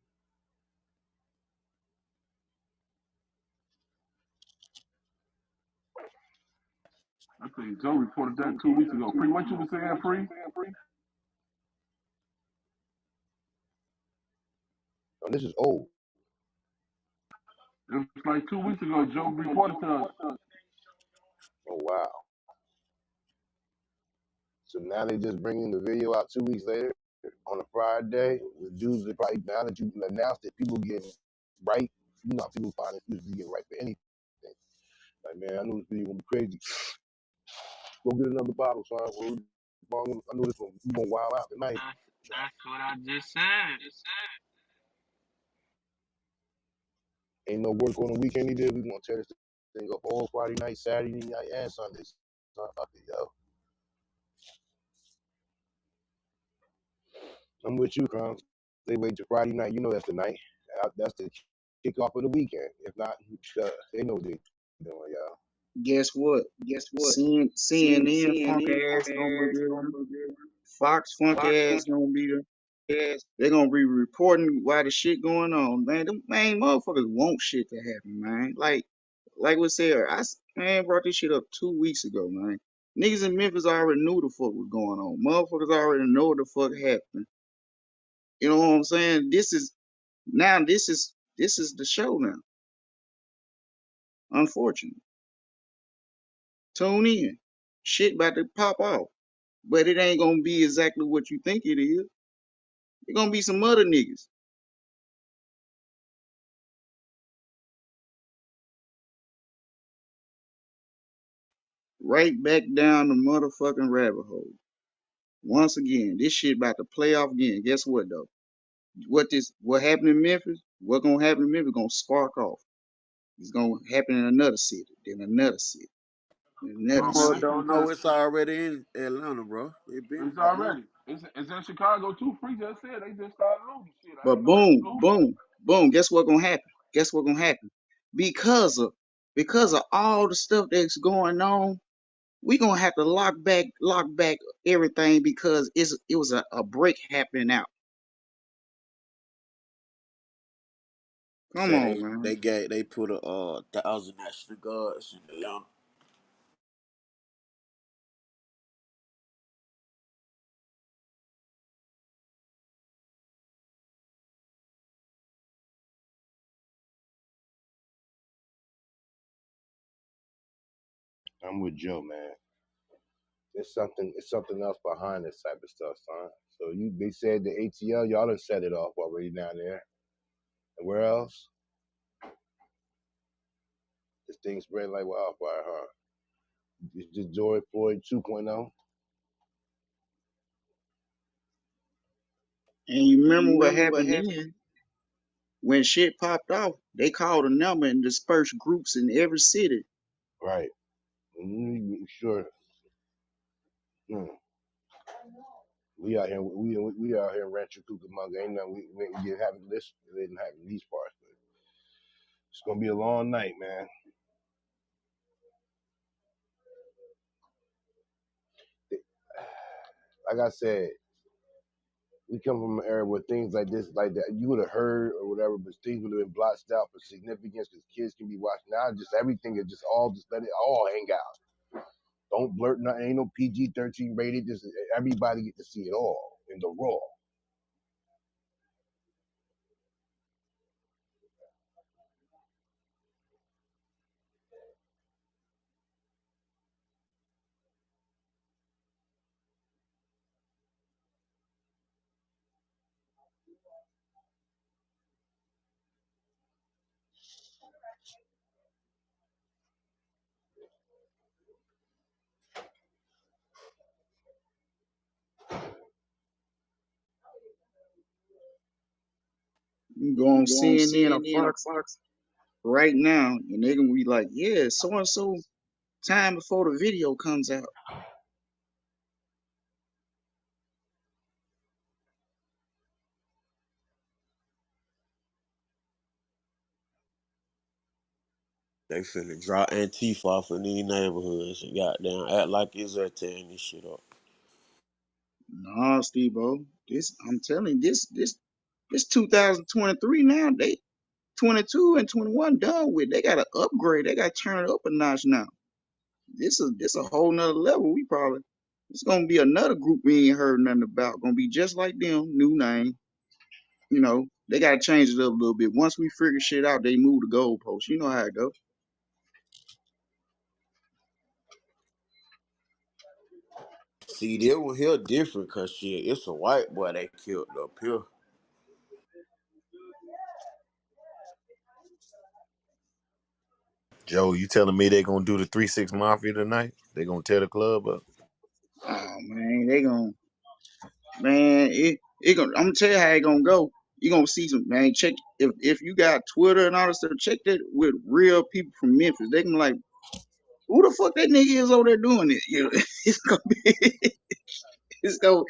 I think Joe reported that 2 weeks ago. Free, what you was saying, Free? Oh, this is old. It was like 2 weeks ago. Joe reported to us. Oh wow. So now they just bringing the video out 2 weeks later on a Friday. With dudes that probably now that you announced it, people get right. You know, people find excuses to get right for anything. Like, man, I knew this video gonna be crazy. Go get another bottle, son. I know this one. You gonna wild out tonight. That's what I just said. Ain't no work on the weekend either. We gonna tear this thing up all Friday night, Saturday night, and Sunday. Fuck it, yo. I'm with you, Crumbs. They wait till Friday night. You know that's the night. That's the kickoff of the weekend. If not, they know what they're doing, y'all. Guess what? CNN funk ass gonna be there. Fox funk ass gonna be there. They're gonna be reporting why the shit going on, man. Them main motherfuckers want shit to happen, man. Like we said, man brought this shit up 2 weeks ago, man. Niggas in Memphis already knew the fuck was going on. Motherfuckers already know what the fuck happened. You know what I'm saying? This is the show now. Unfortunately, tune in. Shit about to pop off, but it ain't gonna be exactly what you think it is. It's gonna be some other niggas right back down the motherfucking rabbit hole. Once again, this shit about to play off again. Guess what though? What happened in Memphis? What gonna happen in Memphis gonna spark off. It's gonna happen in another city, then another city, then Oh another man, Motherfucker this city. shit don't know it's already in Atlanta, bro. They been it's fucking up. already. It's in Chicago too. Free just said they just started looting shit. I But ain't know they was boom, looting. boom, boom. Guess what gonna happen? Guess what gonna happen? Because of because of all the stuff that's going on, we gonna have to lock back everything because it was a break happening out. Come Say on, man. they put a 1,000 National Guards in Atlanta. I'm with Joe, man. It's something else behind this type of stuff, son. So they said the ATL, y'all done set it off already down there. And where else? This thing spread like wildfire, huh? It's just George Floyd 2.0. And you remember what happened then when shit popped off? They called a number and dispersed groups in every city. Right. Sure. Mm. We out here, we out here in Rancho Cucamonga. Ain't nothing we ain't having this. It didn't happen in these parts, but it's gonna be a long night, man. Like I said, we come from an era where things like this, like that, you would have heard or whatever, but things would have been blotched out for significance because kids can be watching. Now, just everything is just let it all hang out. Don't blurt nothing. Ain't no PG-13 rated. Just everybody get to see it all in the raw. You go on CNN or Fox right now, and they're gonna be like, "Yeah, so and so time before the video comes out." They finna drop Antifa off in these neighborhoods and goddamn act like it's her tearing this shit up. Nah, Steve, this I'm telling you, this 2023 now. They 22 and 21 done with. They got to upgrade. They got to turn it up a notch now. This a whole nother level. We probably it's gonna be another group we ain't heard nothing about. Gonna be just like them, new name. You know, they gotta change it up a little bit. Once we figure shit out, they move the goalposts. You know how it go. See, they one here different cause shit, it's a white boy they killed up here. Joe, you telling me they gonna do the 3-6 Mafia tonight? They gonna tear the club up? Oh man, they gonna man it gonna. I'm gonna tell you how it gonna go. You gonna see some man. Check if you got Twitter and all this stuff. Check that with real people from Memphis. They can be like, who the fuck that nigga is over there doing it? You know, it's gonna be. It's gonna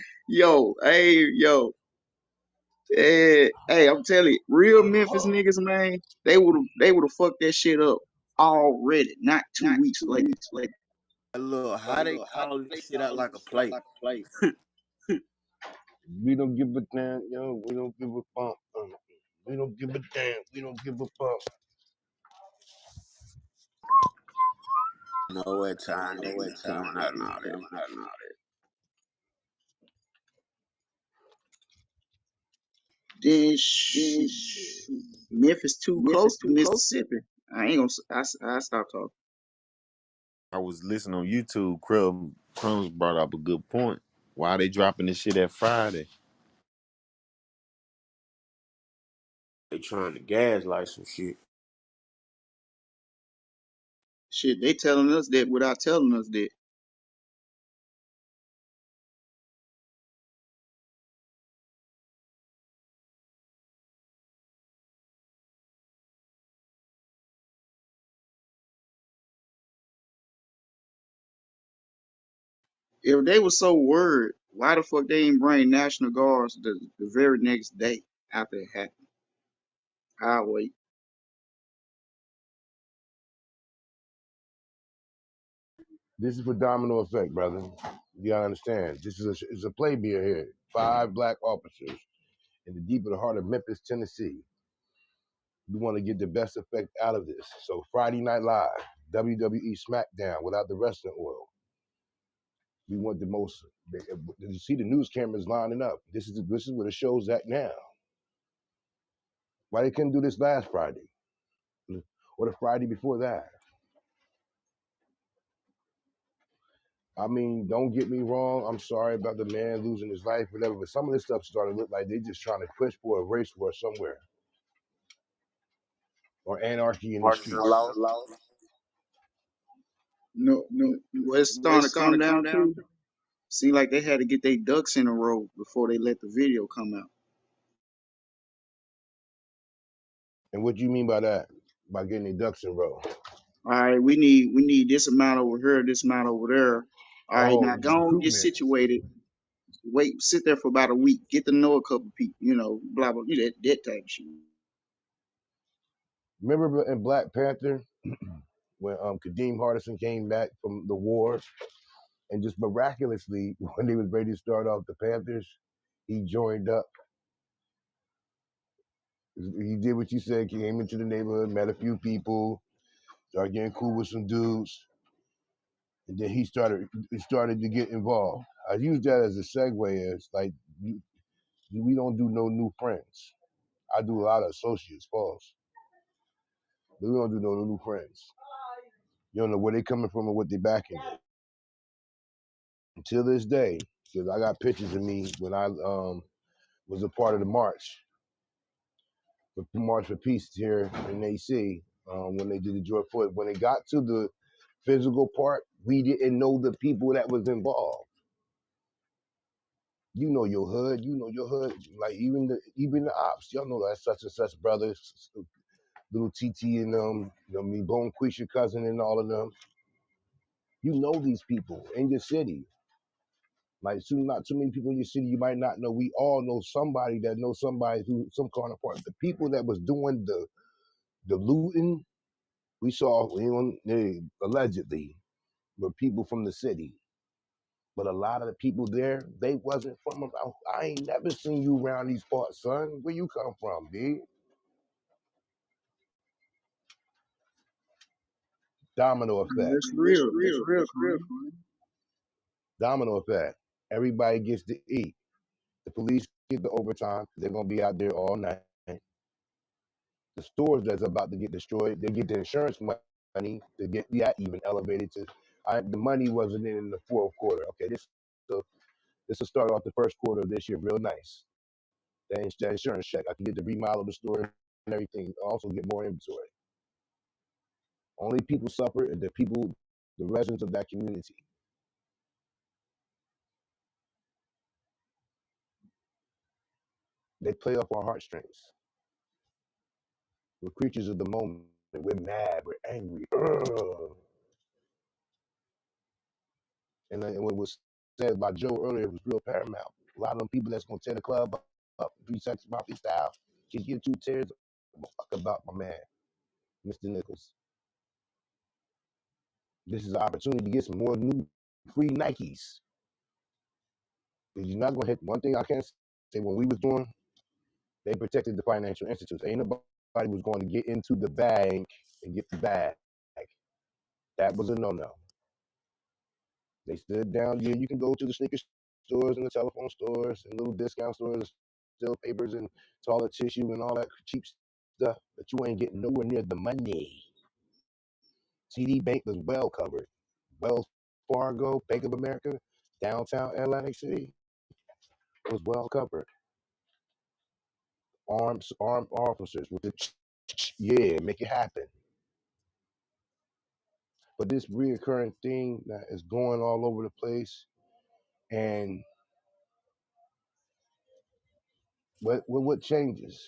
hey, I'm telling you, real Memphis niggas, man, they would have fucked that shit up already, not 2 weeks later. Look, how they call this shit out like a play? We don't give a damn, yo. We don't give a fuck. We don't give a damn. We don't give a fuck. Know what time niggas be coming out and all that. Then shoot, Memphis too close to Mississippi. I ain't gonna. I stop talking. I was listening on YouTube. Crumbs brought up a good point. Why they dropping this shit at Friday? They trying to gaslight some shit. Shit, they telling us that without telling us that. If they were so worried, why the fuck they ain't bring National Guards the very next day after it happened? I'll wait. This is for domino effect, brother. You gotta understand. It's a play beer here. 5 black officers in the deep of the heart of Memphis, Tennessee. We want to get the best effect out of this. So Friday Night Live, WWE SmackDown without the wrestling oil. We want the most. You see the news cameras lining up. This is where the show's at now. Why they couldn't do this last Friday or the Friday before that? I mean, don't get me wrong. I'm sorry about the man losing his life, whatever. But some of this stuff started to look like they just trying to push for a race war somewhere or anarchy in the Marcus and streets. Law. No, No, what it's what starting it's to come starting to come down down to. to. Seemed like they had to get their ducks in a row before they let the video come out. And what do you mean by that? By getting their ducks in a row? All right, we need this amount over here, this amount over there. All right, Oh, now go on, get recruitment. situated. Wait, sit there for about a week, get to know a couple people, blah blah, that type of shit. Remember in Black Panther when Kadeem Hardison came back from the war and just miraculously, when they was ready to start off the Panthers, he joined up. He did what you said. Came into the neighborhood, met a few people, started getting cool with some dudes, and then he started to get involved. I use that as a segue. As like we don't do no new friends. I do a lot of associates, false, but we don't do no new friends. You don't know where they coming from or what they backing. Until this day, because I got pictures of me when I was a part of the March for Peace here in AC, when they did the George Floyd. When it got to the physical part, we didn't know the people that was involved. You know your hood. You know your hood. Like even the ops. Y'all know that such and such brothers, little TT and them. You know me, Bone Quisha cousin and all of them. You know these people in your city. Like not too many people in your city you might not know. We all know somebody that knows somebody who some kind of part. The people that was doing the looting, we saw allegedly were people from the city. But a lot of the people there, they wasn't from around. I ain't never seen you around these parts, son. Where you come from, B? Domino effect. That's That's real. That's real. real, That's real, Kareem. Kareem. Domino effect. Everybody gets to eat. The police get the overtime. They're gonna be out there all night. The stores that's about to get destroyed, they get the insurance money to get that even elevated to. The money wasn't in the fourth quarter. Okay, this will start off the first quarter of this year real nice. That insurance check, I can get to remodel the store and everything. Also get more inventory. Only people suffer are the residents of that community. They play off our heartstrings. We're creatures of the moment. We're mad. We're angry. Ugh. And what was said by Joe earlier was real paramount. A lot of them people that's gonna tear the club up, 3 seconds mafia style, just get 2 tears. Fuck about my man, Mr. Nichols. This is an opportunity to get some more new free Nikes. Because you're not gonna hit one thing I can't say when we was doing, they protected the financial institutes. Ain't nobody was going to get into the bank and get the bag. That was a no-no. They stood down. Yeah, you can go to the sneaker stores and the telephone stores and little discount stores, still papers and toilet tissue and all that cheap stuff, but you ain't getting nowhere near the money. TD Bank was well covered. Wells Fargo, Bank of America, downtown Atlantic City was well covered. Armed officers with the yeah, make it happen. But this reoccurring thing that is going all over the place, and what changes?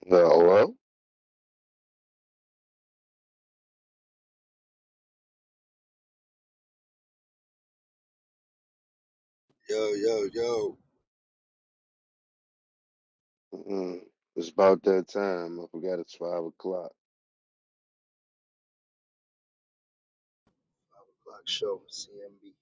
Well, Yo. it's about that time. I forgot it's 5 o'clock. Black show, C.M.B.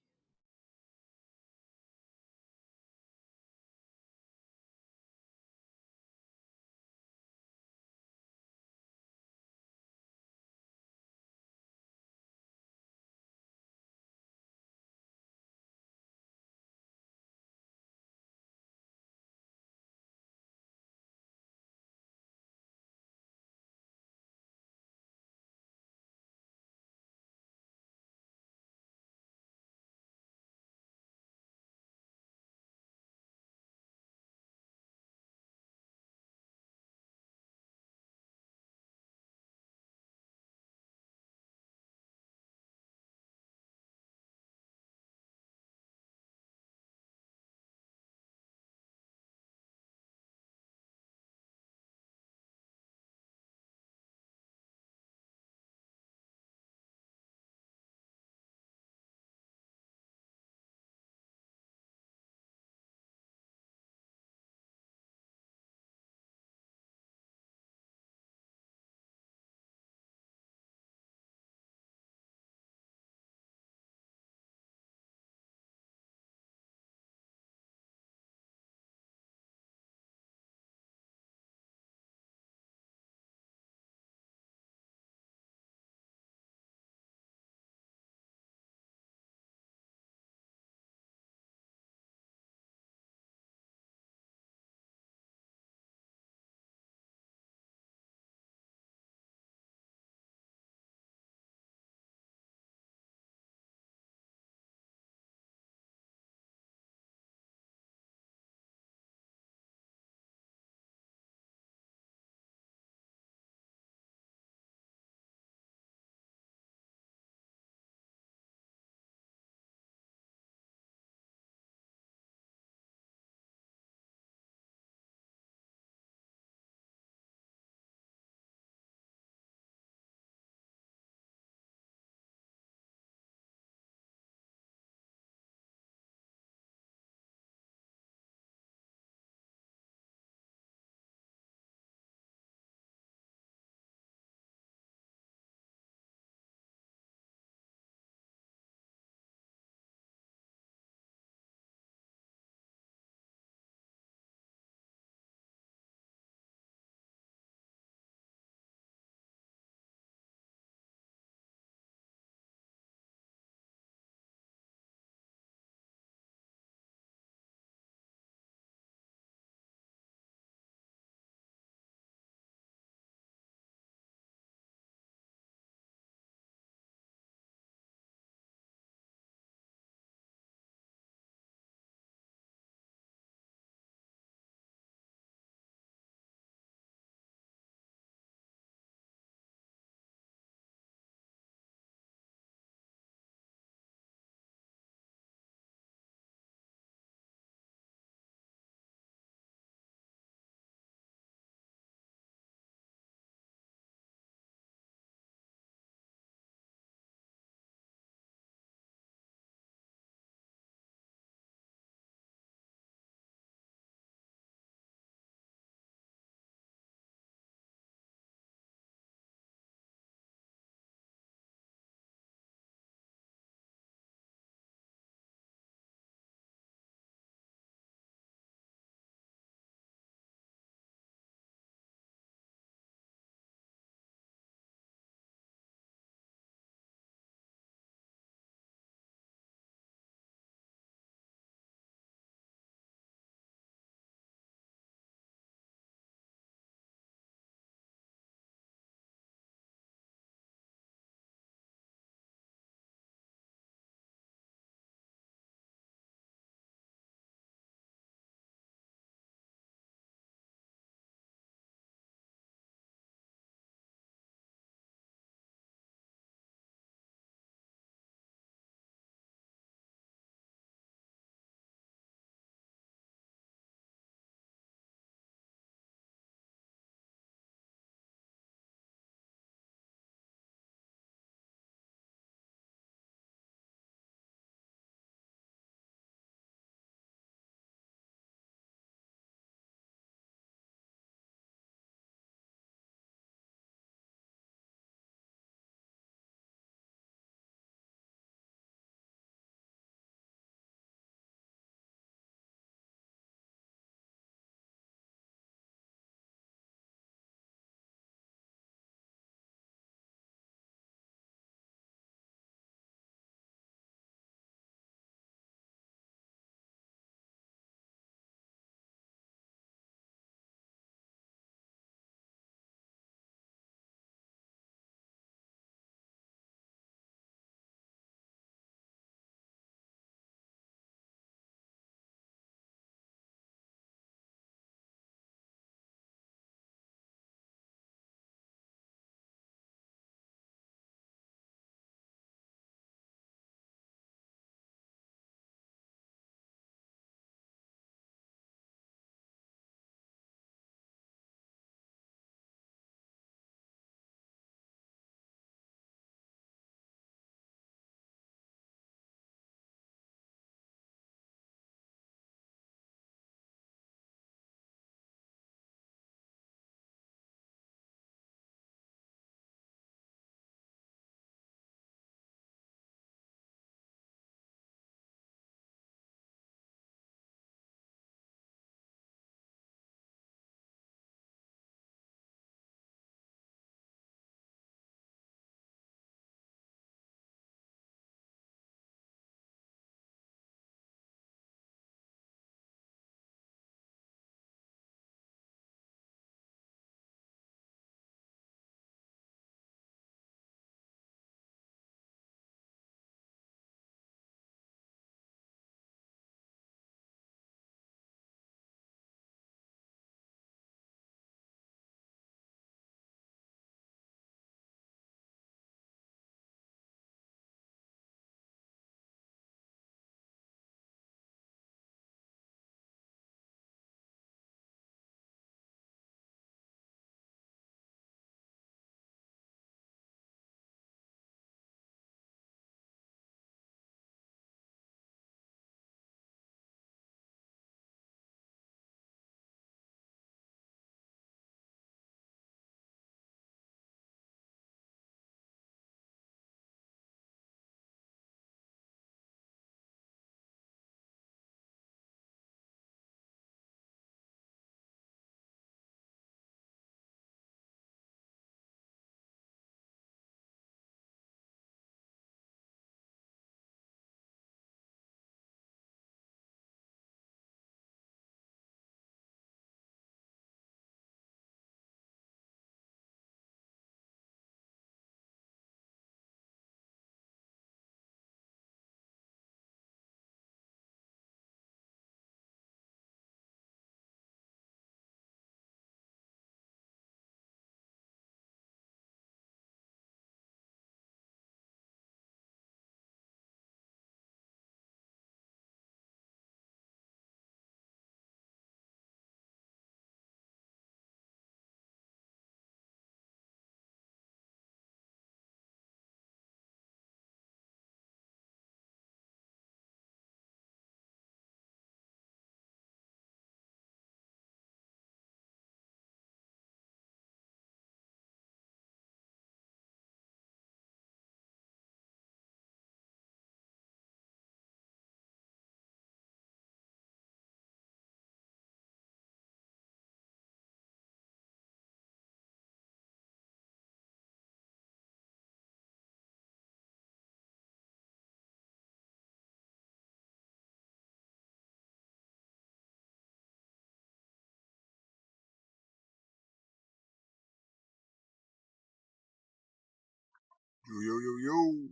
Yo, yo, yo, yo.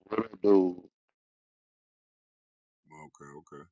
What up, dude? Okay, okay.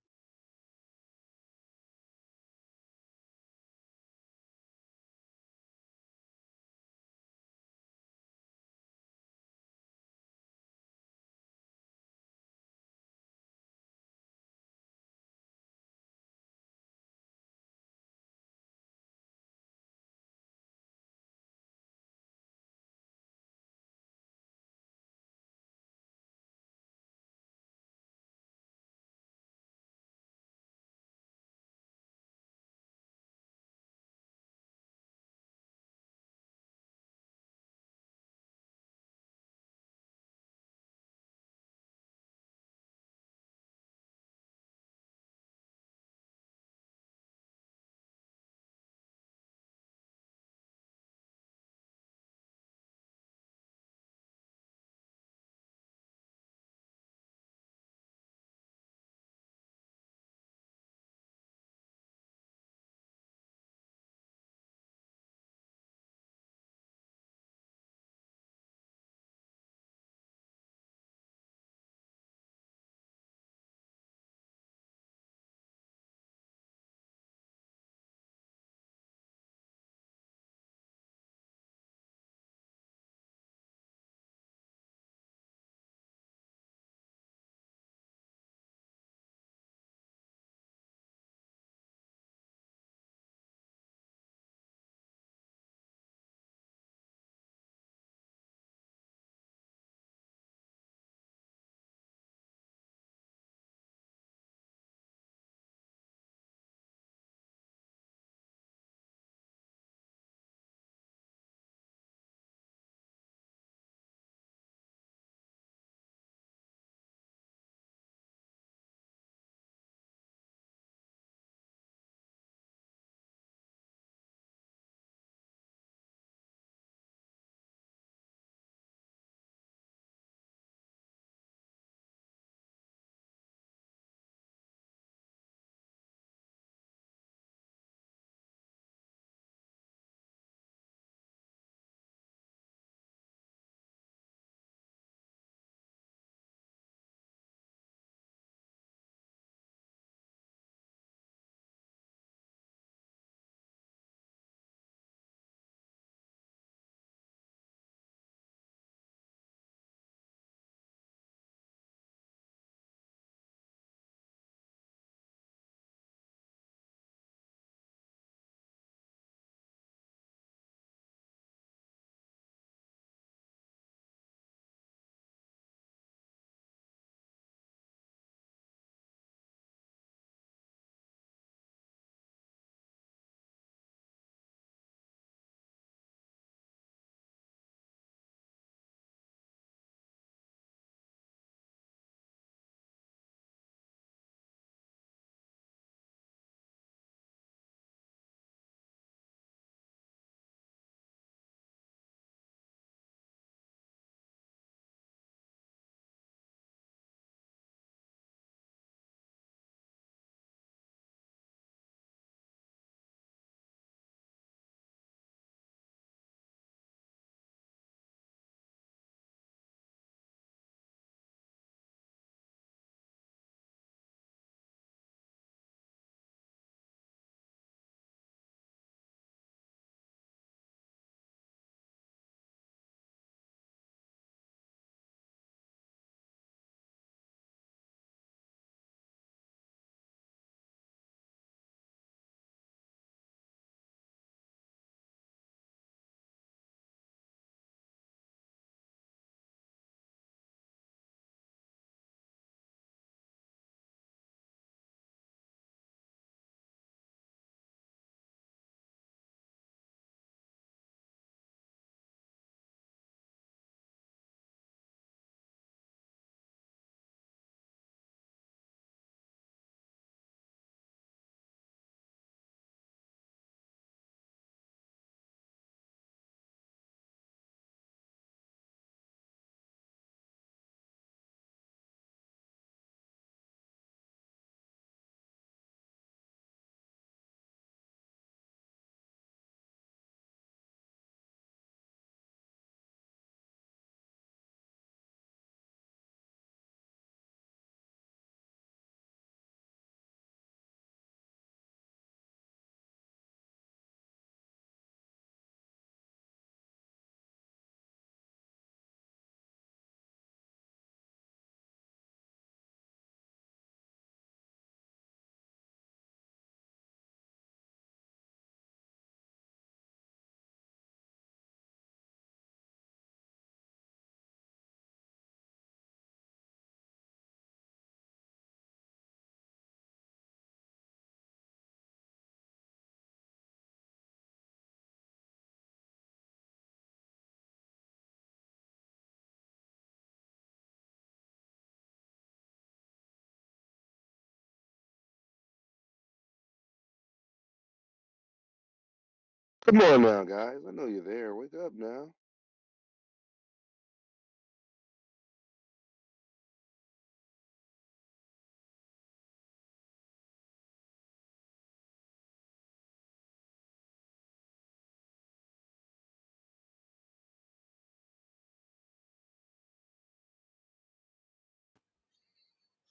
Come on now, guys. I know you're there. Wake up now.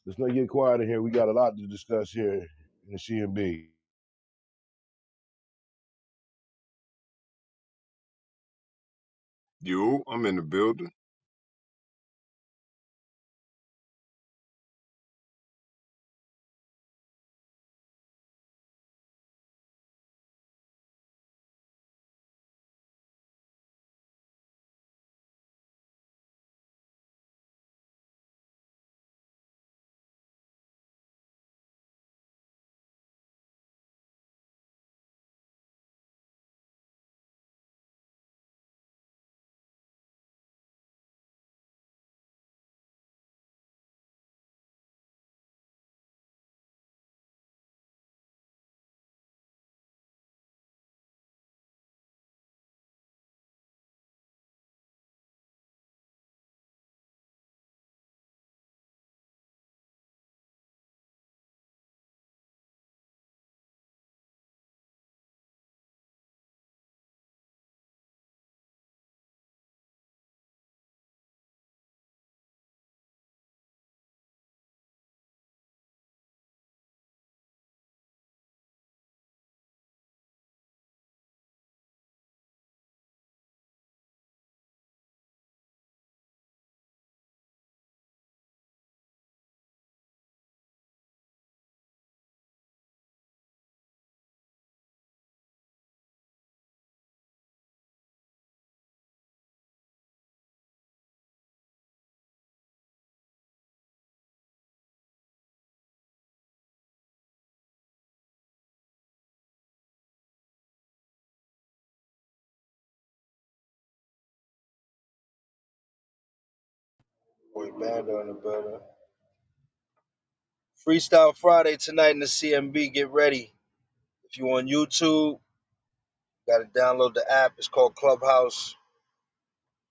Let's not get quiet in here. We got a lot to discuss here in the C.M.B. Yo, I'm in the building. Boy, Bando in the building. Freestyle Friday tonight in the C.M.B. Get ready. If you on YouTube, got to download the app. It's called Clubhouse.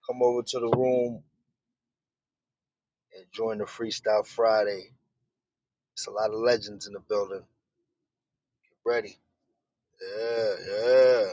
Come over to the room and join the Freestyle Friday. It's a lot of legends in the building. Get ready. Yeah, yeah.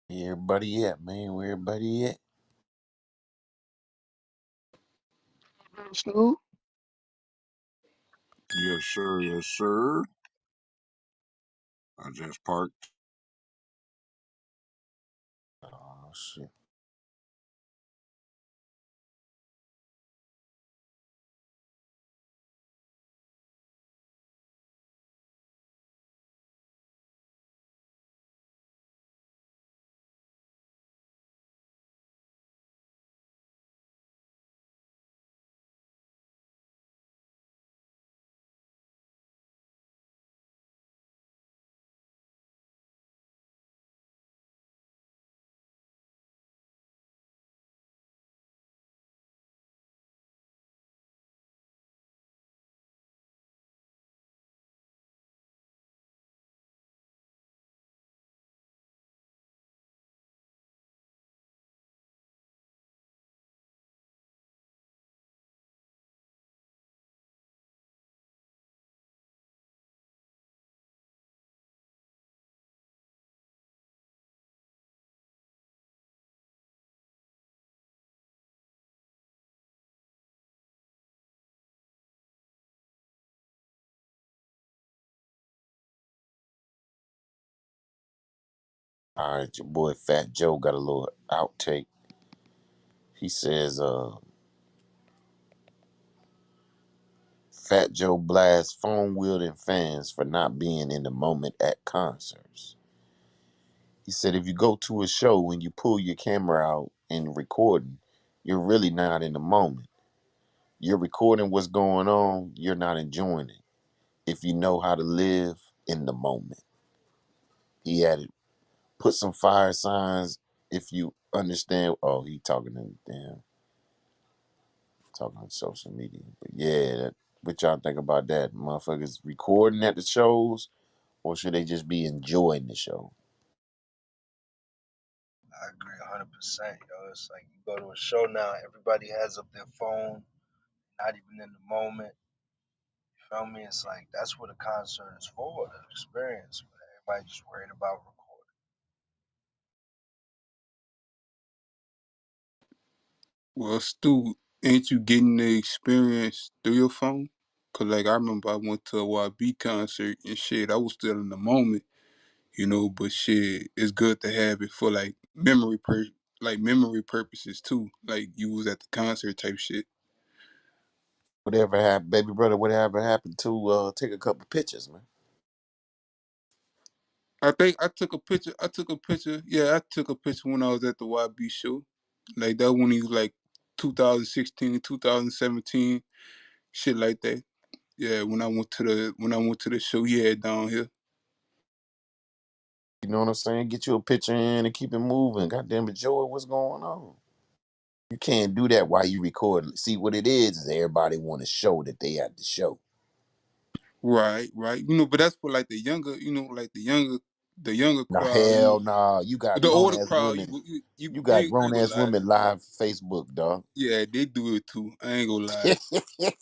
Where everybody at, man? Where everybody at? Snoop? Yes, sir. Yes, sir. I just parked. Oh shit. All right, your boy Fat Joe got a little outtake. He says, Fat Joe blasts phone wielding fans for not being in the moment at concerts. He said, if you go to a show and you pull your camera out and recording, you're really not in the moment. You're recording what's going on, you're not enjoying it. If you know how to live in the moment. He added, put some fire signs if you understand. Oh, he talking to damn, talking on social media. But yeah, what y'all think about that? Motherfuckers recording at the shows, or should they just be enjoying the show? I agree 100%. Yo, it's like you go to a show now, everybody has up their phone, not even in the moment. You feel me? It's like that's what a concert is for, the experience. But everybody just worried about recording. Well, Stu, ain't you getting the experience through your phone? Cause like I remember I went to a YB concert and shit. I was still in the moment, but shit, it's good to have it for like memory purposes too. Like you was at the concert type shit. Whatever happened, baby brother, whatever happened to take a couple pictures, man? I think I took a picture. I took a picture. Yeah, I took a picture when I was at the YB show. Like that when he was like 2016, 2017, shit like that. Yeah, when I went to the show he had down here. You know what I'm saying? Get you a picture in and keep it moving. Goddamn, enjoy what's going on. You can't do that while you record. See what it is everybody want to show that they at the show. Right, right. But that's for like the younger, like the younger Now crowd. hell nah, you got The grown older ass crowd, women. You I got ain't grown gonna ass lie. women live Facebook, dog. Yeah, they do it too. I ain't gonna lie.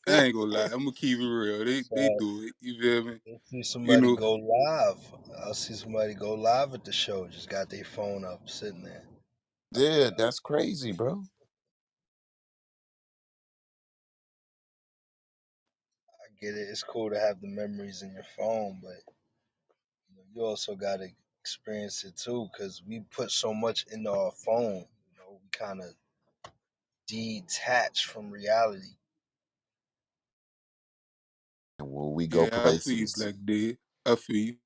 I ain't gonna lie. I'm gonna keep it real. They So do it. You feel me? you'll see You somebody know. go live. I'll see somebody go live at the show, just got their phone up, sitting there. I'll be Yeah, like, that's crazy, bro. I get it. It's cool to have the memories in your phone, but you also got to experience it too, because we put so much into our phone. We kind of detach from reality. And when we go Yeah, I feel you, places, Black Dead. I feel you.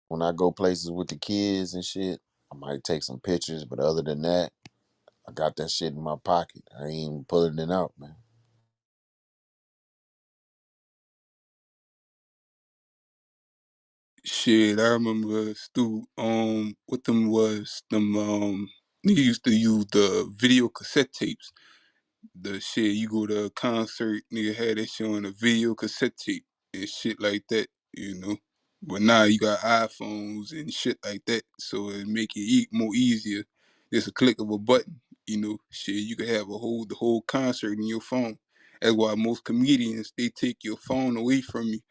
when I go places with the kids and shit, I might take some pictures, but other than that, I got that shit in my pocket. I ain't even pulling it out, man. Shit, I remember Stu. What them was them. Nigga used to use the video cassette tapes. The shit, you go to a concert, nigga had that shit on a video cassette tape and shit like that, you know. But now you got iPhones and shit like that, so it make it more easier. Just a click of a button, Shit, you can have the whole concert in your phone. That's why most comedians they take your phone away from you,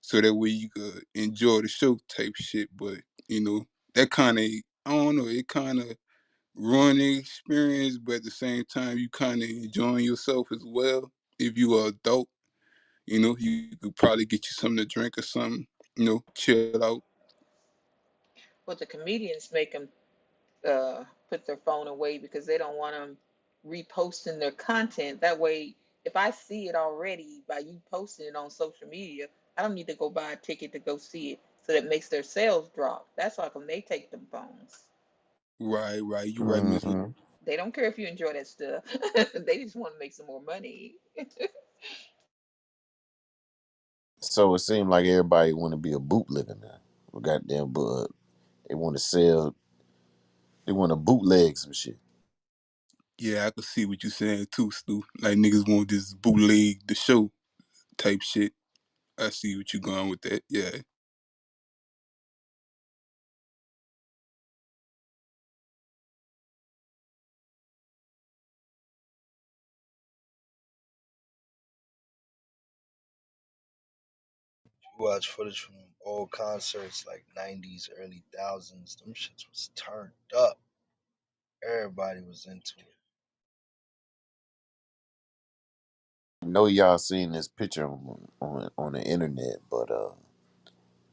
so that way you could enjoy the show type shit. But that kind of I don't know, it kind of ruin the experience, but at the same time, you kind of enjoying yourself as well. If you are adult, you could probably get you something to drink or something, chill out. Well, the comedians make them put their phone away because they don't want them reposting their content. That way, if I see it already by you posting it on social media, I don't need to go buy a ticket to go see it. So that makes their sales drop. That's why when they take them phones. Right, right. You right, Miss. Hmm. They don't care if you enjoy that stuff. They just want to make some more money. So it seemed like everybody want to be a bootlegger now. Goddamn, but they want to sell. They want to bootleg some shit. Yeah, I can see what you saying too, Stu. Like niggas want this bootleg the show type shit. I see what you going with that. Yeah. You watch footage from old concerts like '90s, early thousands. Them shits was turned up. Everybody was into it. I know y'all seen this picture on the internet, but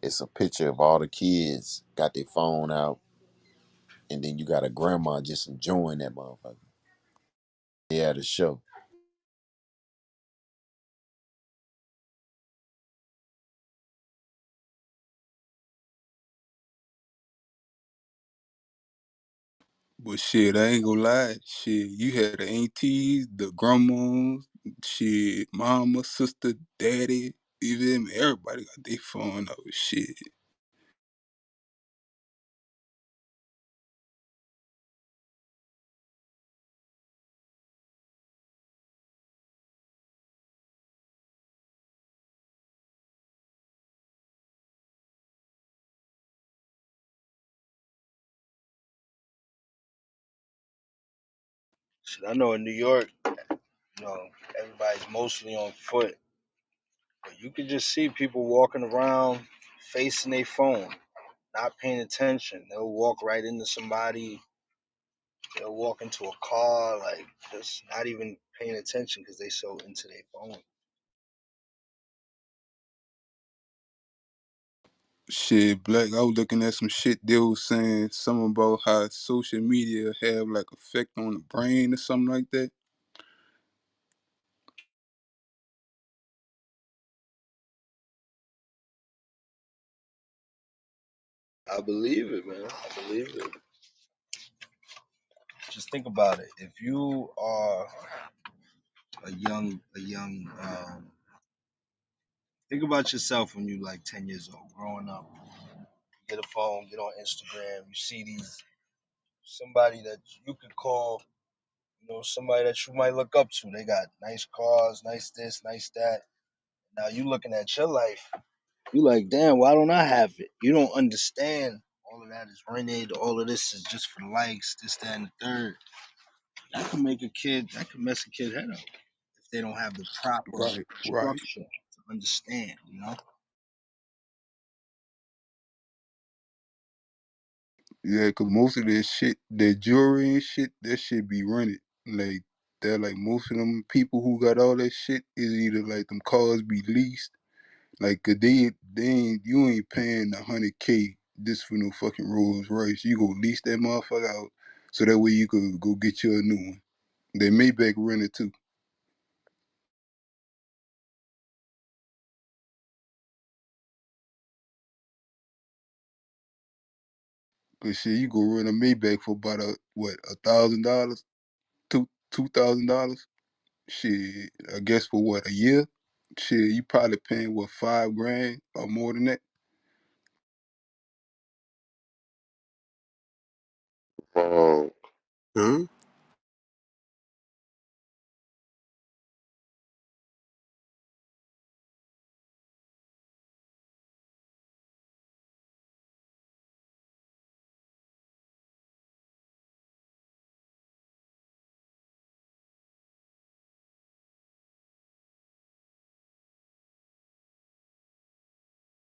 It's a picture of all the kids got their phone out, and then you got a grandma just enjoying that motherfucker. Yeah, the show. But shit, I ain't gonna lie. Shit, you had the aunties, the grandmas, shit, mama, sister, daddy, even everybody got their phone out. Shit. Shit, I know in New York, you know, everybody's mostly on foot, but you can just see people walking around facing their phone, not paying attention. They'll walk right into somebody. They'll walk into a car, like just not even paying attention because they so into their phone. Shit, Black, I was looking at some shit they was saying something about how social media have like effect on the brain or something like that. I believe it, man. I believe it. Just think about it. If you are a young, think about yourself when you like 10 years old, growing up. You get a phone, get on Instagram. You see these somebody that you could call, somebody that you might look up to. They got nice cars, nice this, nice that. Now you looking at your life, you like, damn, why don't I have it? You don't understand. All of that is rented. All of this is just for likes, this, that, and the third. That can mess a kid head up if they don't have the proper Right, right. structure to understand. Yeah, cause most of that shit, that jewelry and shit, that shit be rented. Like that, like most of them people who got all that shit is either like them cars be leased. Like, 'cause they ain't, you ain't paying 100K just for no fucking Rolls Royce. You go lease that motherfucker out, so that way you could go get you a new one. They Maybach rented too. But shit, you go rent a Maybach for about $1,000, $2,000. Shit, I guess for what, a year? Shit, you probably paying what, 5 grand or more than that. Um, huh?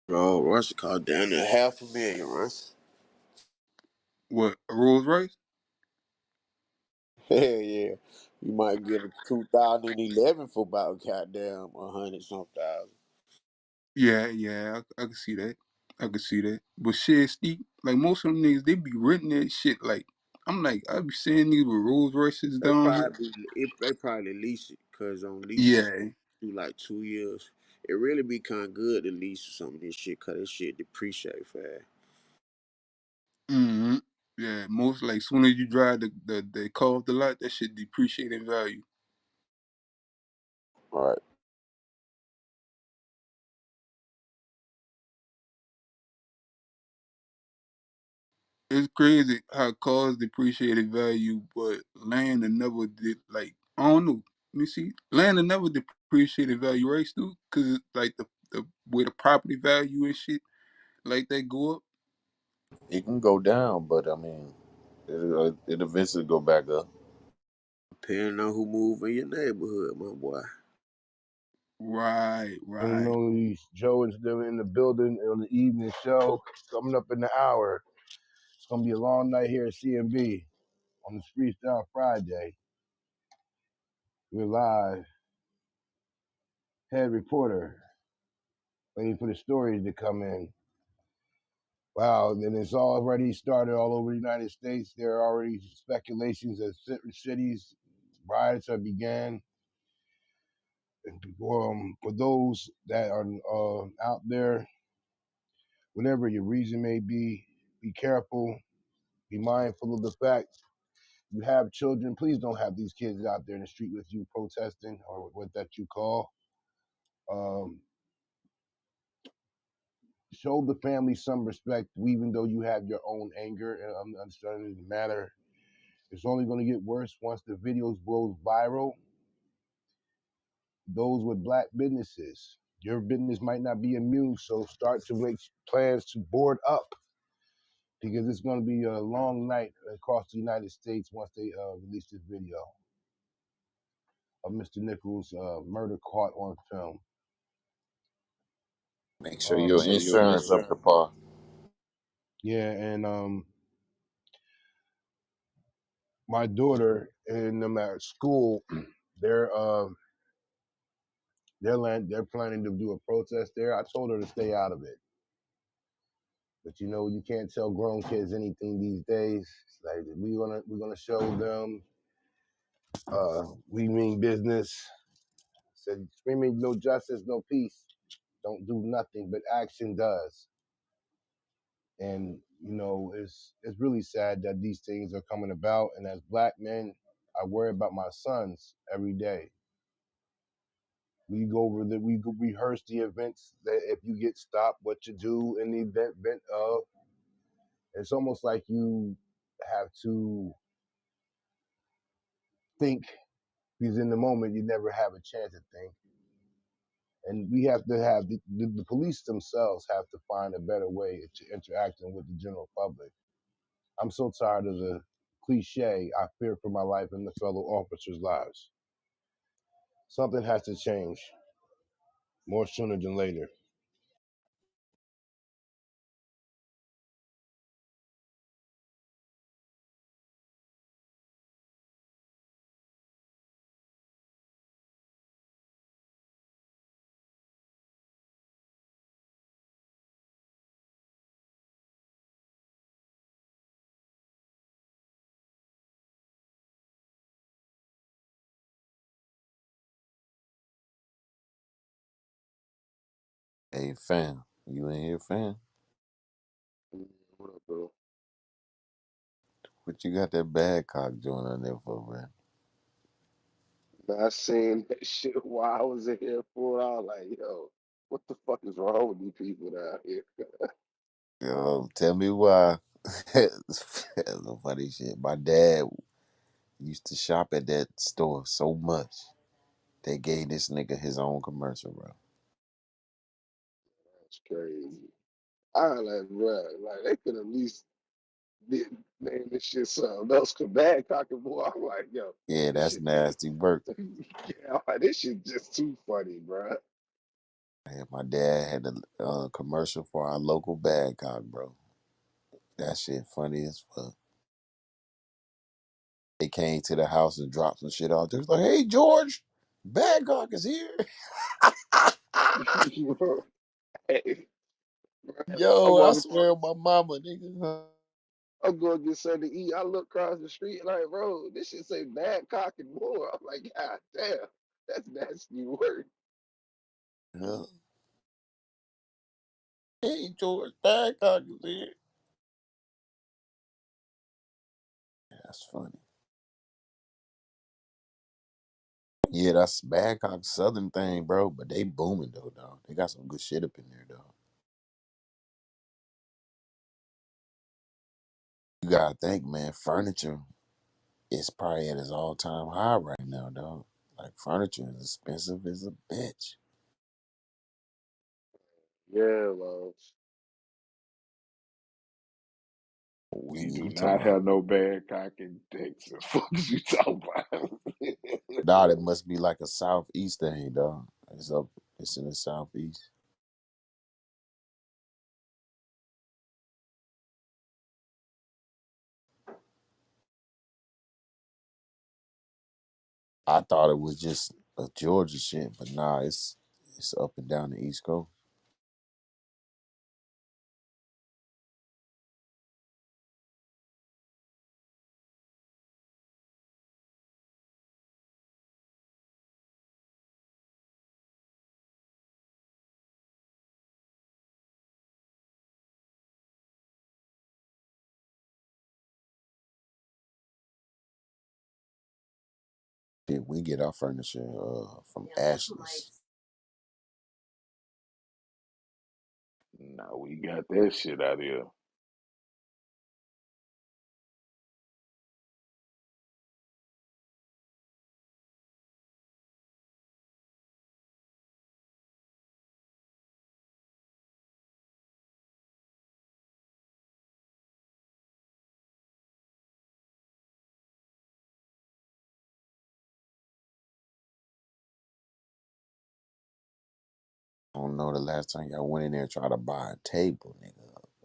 Oh, Russ called down to 500,000, Russ. What, a Rolls Royce? Hell yeah. You might get a 2011 for about goddamn 100 some thousand. Yeah, yeah, I can see that. I can see that. But shit, Steve, like most of them niggas, they be renting that shit. Like, I'm like, I be seeing niggas with Rolls Royces They down here. probably lease it, cause on lease Yeah. do like 2 years. It really be kind of good to lease some of this shit, cause this shit depreciate fast. hmm Yeah, most like soon as you drive the car off the lot, that shit depreciate in value. All right. It's crazy how cars depreciate in value, but land and never did. Like, I don't know. Let me see. Land and never depreciate in value, right, Stu? Cause it's like the where the property value and shit like that go up. It can go down, but I mean, it eventually go back up. Depending on who move in your neighborhood, my boy. Right, And you right. know, Joe is still in the building on the evening show coming up in the hour. It's gonna be a long night here at C.M.B. on this Freestyle Friday. We're live. Head reporter waiting for the stories to come in. Wow, and it's already started all over the United States. There are already speculations that certain cities riots have began. For those that are out there, whatever your reason may be careful. Be mindful of the fact you have children. Please don't have these kids out there in the street with you protesting or what that you call. Um, Show the family some respect, even though you have your own anger and understanding the matter. It's only going to get worse once the videos goes viral. Those with black businesses, your business might not be immune, so start to make plans to board up because it's going to be a long night across the United States once they release this video of Mr. Nichols' murder caught on film. Make sure Make your sure your insurance up insurance. to par. Yeah, and my daughter and them at school, they're they're planning to do a protest there. I told her to stay out of it, but you know you can't tell grown kids anything these days. It's like we're gonna show them we mean business. Said screaming no justice, no peace. Don't do nothing, but action does. And you know it's really sad that these things are coming about. And as black men, I worry about my sons every day. We go over we rehearse the events that if you get stopped, what you do in the event of. It's almost like you have to think because in the moment you never have a chance to think. And we have to have the police themselves have to find a better way to interacting with the general public. I'm so tired of the cliche, I fear for my life and the fellow officers' lives. Something has to change more sooner than later. Hey, fam, you in here, fam? What up, bro? What you got that bad cock joint on there for, man? I seen that shit while I was in here for. I was like, yo, what the fuck is wrong with these people down here? Yo, tell me why. That's some funny shit. My dad used to shop at that store so much. They gave this nigga his own commercial, bro. That's crazy. I was like, bro, like they could at least did name this shit something else. Cause bad cocky boy, I'm like, yo, Yeah, this that's shit just, nasty work. yeah, I'm like, this shit just too funny, bro. Man, my dad had a commercial for our local Badcock, bro. That shit funny as fuck. They came to the house and dropped some shit off. They was like, "Hey, George, Badcock is here." Hey, I'm Yo, I walking. swear on my mama, nigga. I'm going to get something to eat. I look across the street like, bro, this shit say bad cock and more. I'm like, God damn, that's nasty word. Huh? Hey, George, Badcock is here. That's funny. Yeah, that's Badcock Southern thing, bro. But they booming though, dog. They got some good shit up in there, dog. You gotta think, man. Furniture is probably at its all-time high right now, dog. Like furniture is expensive as a bitch. Yeah, well, We Yeah, do you talking not about? have no bad cock in Texas. Fuck is you talking about? Nah, that must be like a southeast thing, dog. It's up. It's in the southeast. I thought it was just a Georgia shit, but nah, it's up and down the East Coast. Shit, we get our furniture from Ashley's. Nah, we got that shit out here. I don't know the last time y'all went in there and tried to buy a table, nigga.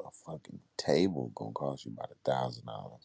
A fucking table gonna cost you about $1,000.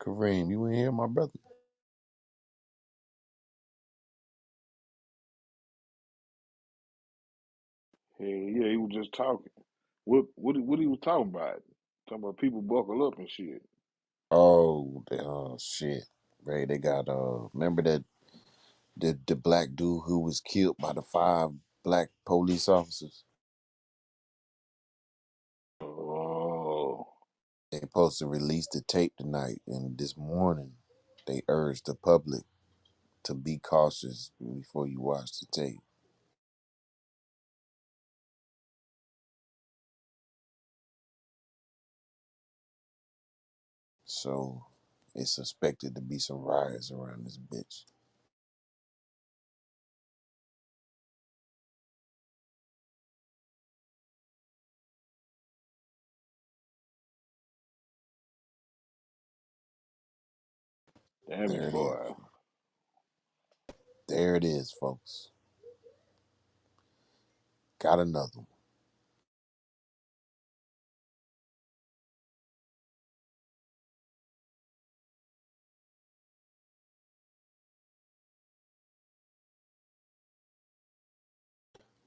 Kareem, you in here, my brother? Hell yeah, he was just talking. What he was talking about? Talking about people buckle up and shit. Oh, shit. Ray, they got remember that the black dude who was killed by the 5 black police officers? Oh, They supposed to release the tape tonight, and this morning they urged the public to be cautious before you watch the tape. So it's suspected to be some riots around this bitch. damn There it, it is. boy. There it is, folks. Got another one.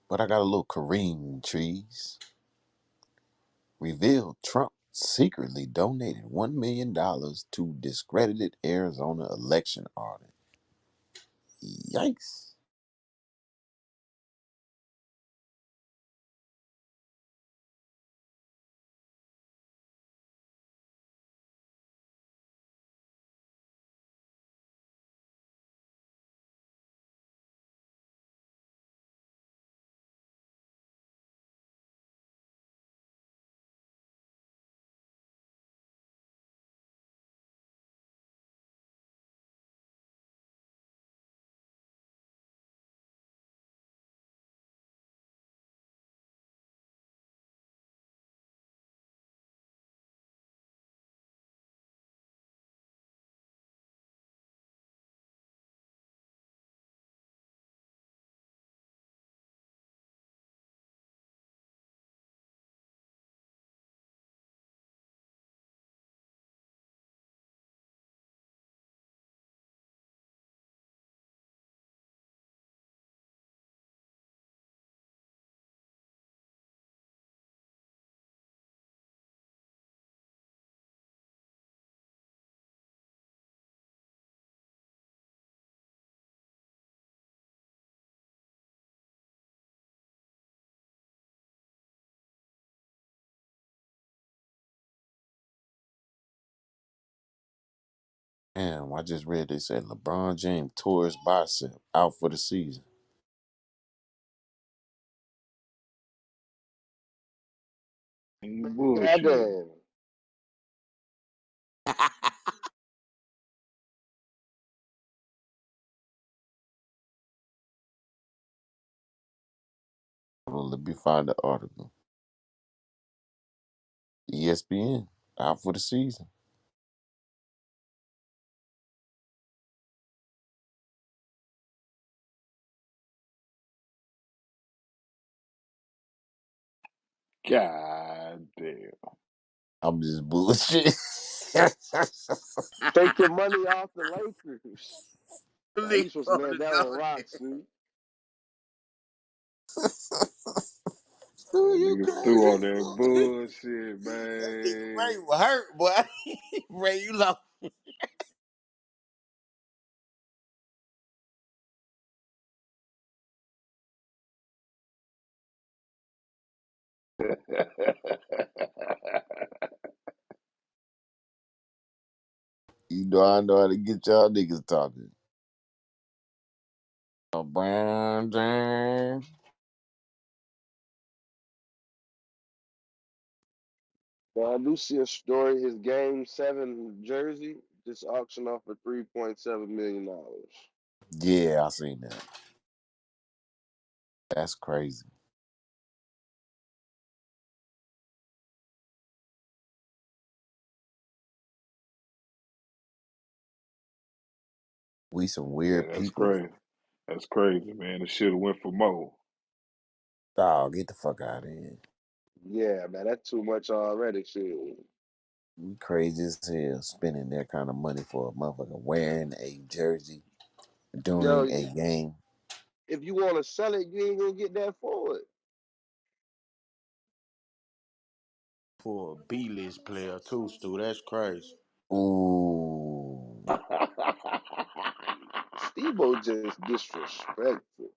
But I got a little Kareem trees. Revealed Trump secretly donated $1 million to discredited Arizona election audit. Yikes. Damn, I just read they said LeBron James tore his bicep out for the season. You bullshit. Goddamn. Well, let me find the article. ESPN out for the season. God damn. I'm just bullshit. Taking money off the Lakers. Nah, Leave you supposed to on let the that one door. rock, see? Who That you nigga Stu on crazy, that boy? bullshit, That nigga man. Ray was hurt, boy. Ray, you lost. You know I know how to get y'all niggas talking. Brandon. Now, I do see a story. His Game 7 jersey just auctioned off for $3.7 million. Yeah, I seen that. That's crazy. We some Yeah, weird that's people. crazy. That's crazy, man. It should have went for more. Dog, get the fuck out of here. Yeah, man, that's too much already, shit. We crazy as hell spending that kind of money for a motherfucker wearing a jersey Yo, during a game. if you want to sell it, you ain't gonna get that for it. For a B-list player too, Stu. That's crazy. Ooh. Steve-O just disrespectful.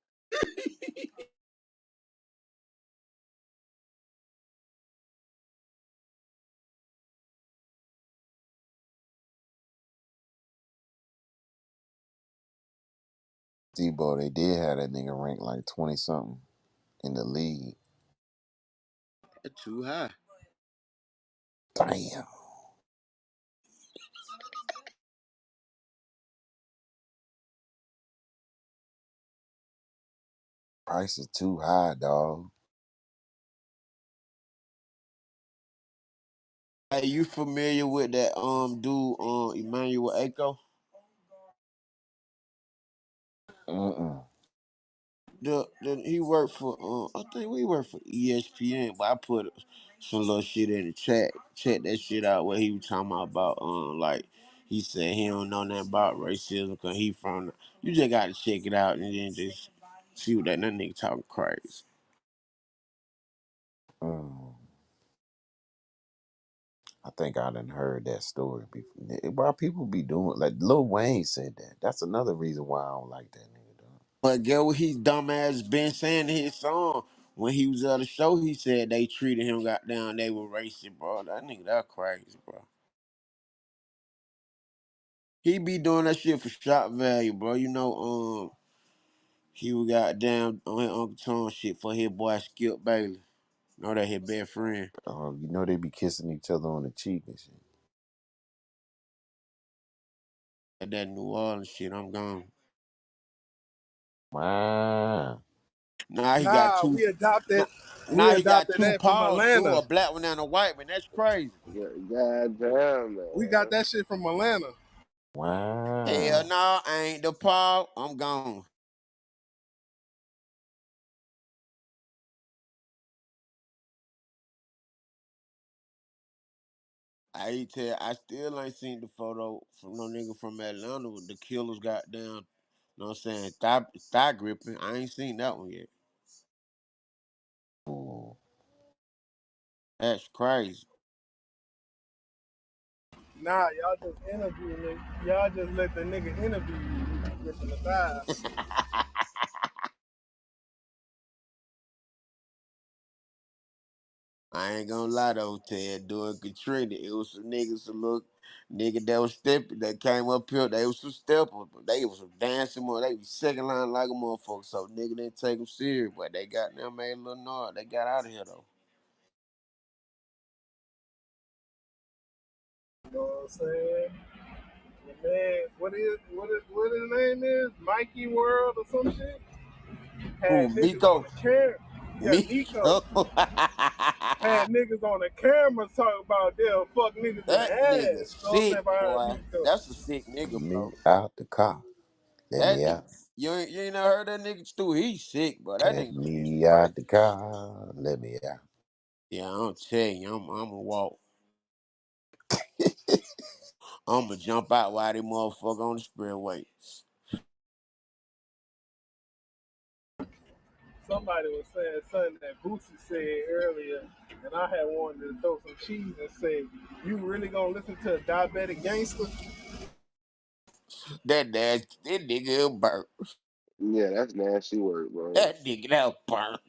Debo, they did have that nigga ranked like 20 something in the league. That's too high. Damn. Price is too high, dog. Hey, you familiar with that dude Emmanuel Acho? Mm-mm. He worked for I think we worked for ESPN, but I put some little shit in the chat. Check that shit out where he was talking about like he said he don't know nothing about racism because he from you just gotta check it out and then just see what that nigga talking crazy. Mm. I think I done heard that story before. Why people be doing like Lil Wayne said that. That's another reason why I don't like that nigga though. But get what his dumbass been saying in his song. When he was at the show, he said they treated him goddamn, they were racist, bro. That nigga that crazy, bro. He be doing that shit for shock value, bro. You know, he was goddamn on his Uncle Tom shit for his boy Skip Bailey. Know that his best friend. You know they be kissing each other on the cheek and shit. That New Orleans shit, I'm gone. Wow. Now he got Nah, two. we No, now he got adopted two that from paws too, Atlanta. a black one and a white one. That's crazy. Yeah, God damn, We got man. that shit from Atlanta. Wow. Hell no, I ain't the paw. I'm gone. I still ain't seen the photo from no nigga from Atlanta with the killers got down. You know what I'm saying? Thigh gripping. I ain't seen that one yet. Ooh, that's crazy. Nah, y'all just interview nigga. Y'all just let the nigga interview you, ripping the thighs. I ain't gonna lie though, Ted. Doing Katrina, it was some niggas, some little nigga that was stepping, that came up here. They was some steppers, but they was some dancing more. They was second line like a motherfucker. So nigga didn't take them serious, but they got them made a little noise. They got out of here though. You know what I'm saying? The man, what his name is? Mikey World or some shit? Who, Had niggas on Miko? the camera. Yeah, Nico. Miko. Had niggas on the camera talking about they'll fuck niggas in the That nigga ass. You know what I'm saying? sick, Behind boy. Nico. That's a sick nigga, Me bro. out the car. Let That me nigga, out. you ain't never heard that nigga Stu? He sick, bro. That Let nigga is me crazy. out the car. Let me out. Yeah, I'm telling you, I'm gonna walk. I'm gonna jump out while they motherfucker on the sprayway. Somebody was saying something that Boosie said earlier, and I had wanted to throw some cheese and say, "You really gonna listen to a diabetic gangster?" That nigga burnt. Yeah, that's nasty work, bro. That nigga that burnt.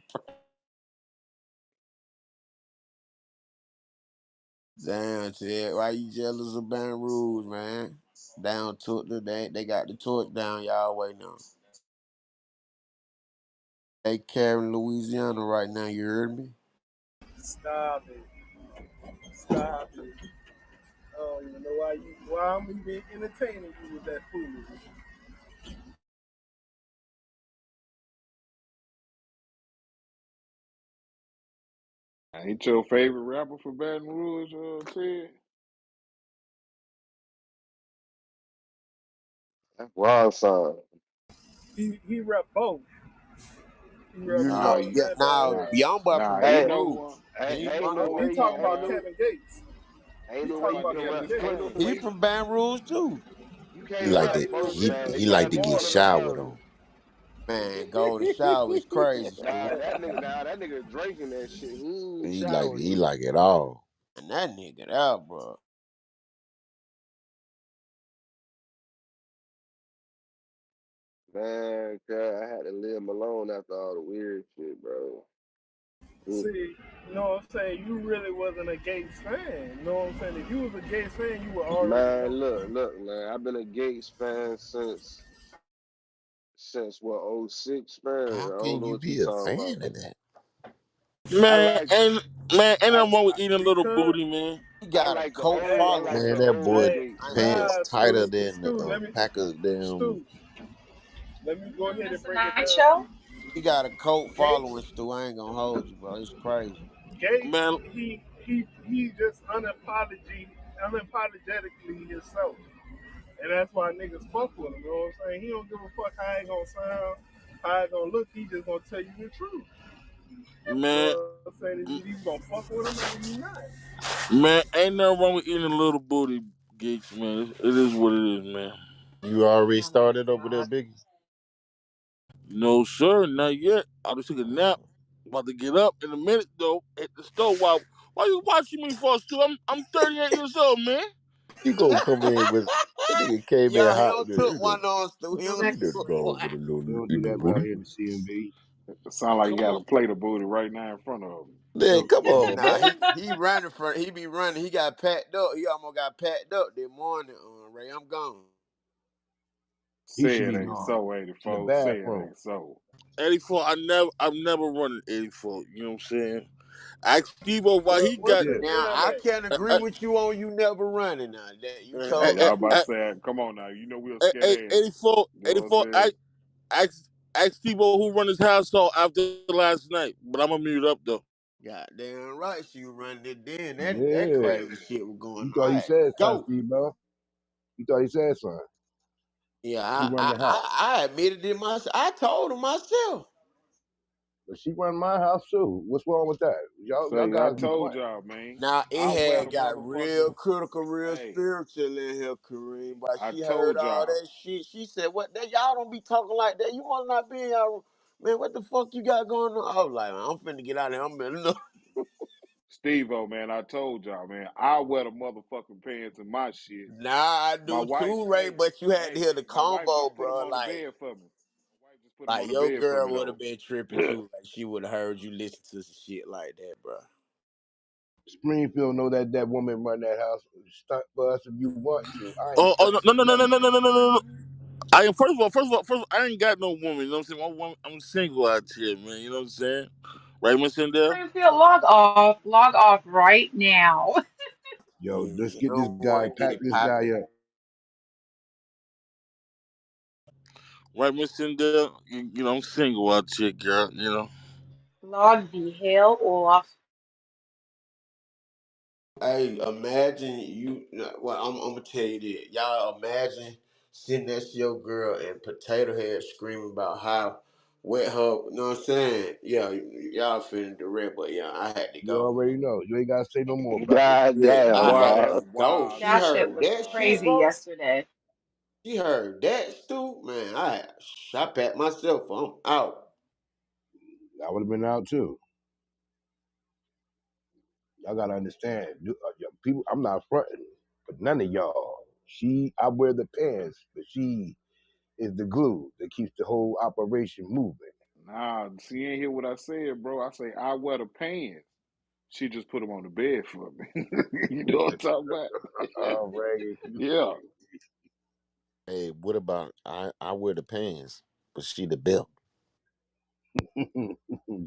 Damn, Ted, why you jealous of Baton Rouge, man? Down to they got the torch down y'all way now. They carrying Louisiana right now. You heard me? Stop it! Stop it! I don't even know why I'm even entertaining you with that foolishness. Ain't your favorite rapper for Baton Rouge, Ted? That's wild son. He rep both. He rep You Nah, know, Charleston you, yeah. and Baton Now, nah, Rouge. young boy from nah. You Baton Hey, know Rouge. one. He ain't ain't from no Oh, he way talking ain't about no Kevin Gates. ain't He no You way talking talking you about about can Kevin Kevin rep Gates. ain't no Gates? he way from Baton Rouge too. you He can't like Yeah, rep to he from both, he yeah, man. he They he from like New got to get one or Orleans. the showered other. on. Man, golden shower is crazy, Stu. That nigga drinking that shit. He ain't He showering. like it all. And that nigga out, bro. Man, God, I had to leave him alone after all the weird shit, bro. Mm. See, you know what I'm saying? You really wasn't a Gates fan. You know what I'm saying? If you was a Gates fan, you would already Man, know. look, man. I've been a Gates fan since what '06, man. How I don't can know you what you be a talking about. fan of that? I Man, like ain't I, nothing wrong with I eating a little Because, booty, man. He I got a like the cult old I hey, like Man, following. the that old boy hey, Gates, I ain't gonna man. pants nah, hold tighter Stu, than the Stu, pack of damn. Stu, let me go ahead and Mr. break it Night down to Show? you. you. He got a cult Gates, following, Stu. I ain't gonna hold you, bro. It's crazy. Gates, Man, he just unapologetically himself. And that's why niggas fuck with him, you know what I'm saying? He don't give a fuck how he gonna sound, how he gonna look, he just gonna tell you the truth. You man, know what I'm saying? It's either you gonna fuck with him or you not. man, ain't nothing wrong with eating a little booty, Gates, man. It is what it is, man. You already Oh my started over there, God. Biggie. No, sir, not yet. I just took a nap. About to get up in a minute, though. Hit the stove. Why you watching me for, Stu? I'm 38 years old, man. You gonna come in with that nigga came in Yo, he hot. don't took You one on, Stu. He don't Next. took done gone one. with a We little don't in do the that around booty. here in the C.M.B. It sound like you Come got on. a plate of booty right now in front of him. Man, come on, Nah, man. he running for he be running. He got packed up. He almost got packed up this morning. Ray, I'm gone. He Say should it be ain't gone so, to the 84. Say it bathroom. ain't so. 84. I've never run an 84. You know what I'm saying? Ask Steve why he What's got. the Yeah. Now run I at? can't Uh, agree uh, with you on you never running. Now that you Yeah, told y'all me about uh, to say, come on now. You know we'll scared ass. 84, You know what I'm 84. saying? Ask Steve who run his household after last night. But I'm gonna mute up though. goddamn right she was running it then. That Yeah. crazy shit was going You on. thought I he had to said something, go. Steve, bro. You thought he said something. Yeah, Who run the house? I admitted it myself. I told him myself. But she run my house too. What's wrong with that? Y'all Say, I guys be told fronting. y'all, man. Now it I wear had the got real motherfucking. critical, real Hey, spiritual in here, Kareem. But I she heard told all y'all. that shit. She said, "What? That y'all don't be talking like that. You must not be in y'all room. Man, what the fuck you got going on?" I was like, "I'm finna get out of here. I'm finna." Steve O, man, I told y'all, man. I wear the motherfucking pants in my shit. Nah, I My do wife, too, Ray. hey, But you had to hey, hear the my wife combo, just put them bro. on the bed for me. My wife just put them on Like the your bed for girl me, would have though. been tripping too. Like she would have heard you listen to some shit like that, bro. Springfield know that that woman run that house. Stunt bus if you want to. I ain't Oh stunting no for no no no nothing. no no no no no. I am first of all, I ain't got no woman. You know what I'm saying? I'm single out here, man. You know what I'm saying? Right, Miss Sindel? Springfield, log off. Log off right now. Yo, Yeah, let's you get this don't want guy, to get pack it this guy popping. up. Right, Miss Sindel? You know I'm single out here, girl. You know. Log the hell off. Hey, imagine you. Well, I'm gonna tell you this. Y'all imagine sitting next to your girl and Potato Head screaming about how Wet her, you know what I'm saying? Yeah, y'all finna direct, but yeah, I had to You go. already know. You ain't gotta say no more about it. God Yeah, damn, I had wow. to go. She That shit heard was that shit, crazy bro. yesterday. She heard that, Stu. Man, I pat myself. I'm out. I would have been out too. Y'all gotta understand, people. I'm not fronting, but none of y'all. I wear the pants, but she is the glue that keeps the whole operation moving. Nah, she ain't hear what I said, bro. I say I wear the pants. She just put them on the bed for me. You know what I'm talking about? Oh, Reggie, Yeah. Hey, what about I wear the pants, but she the belt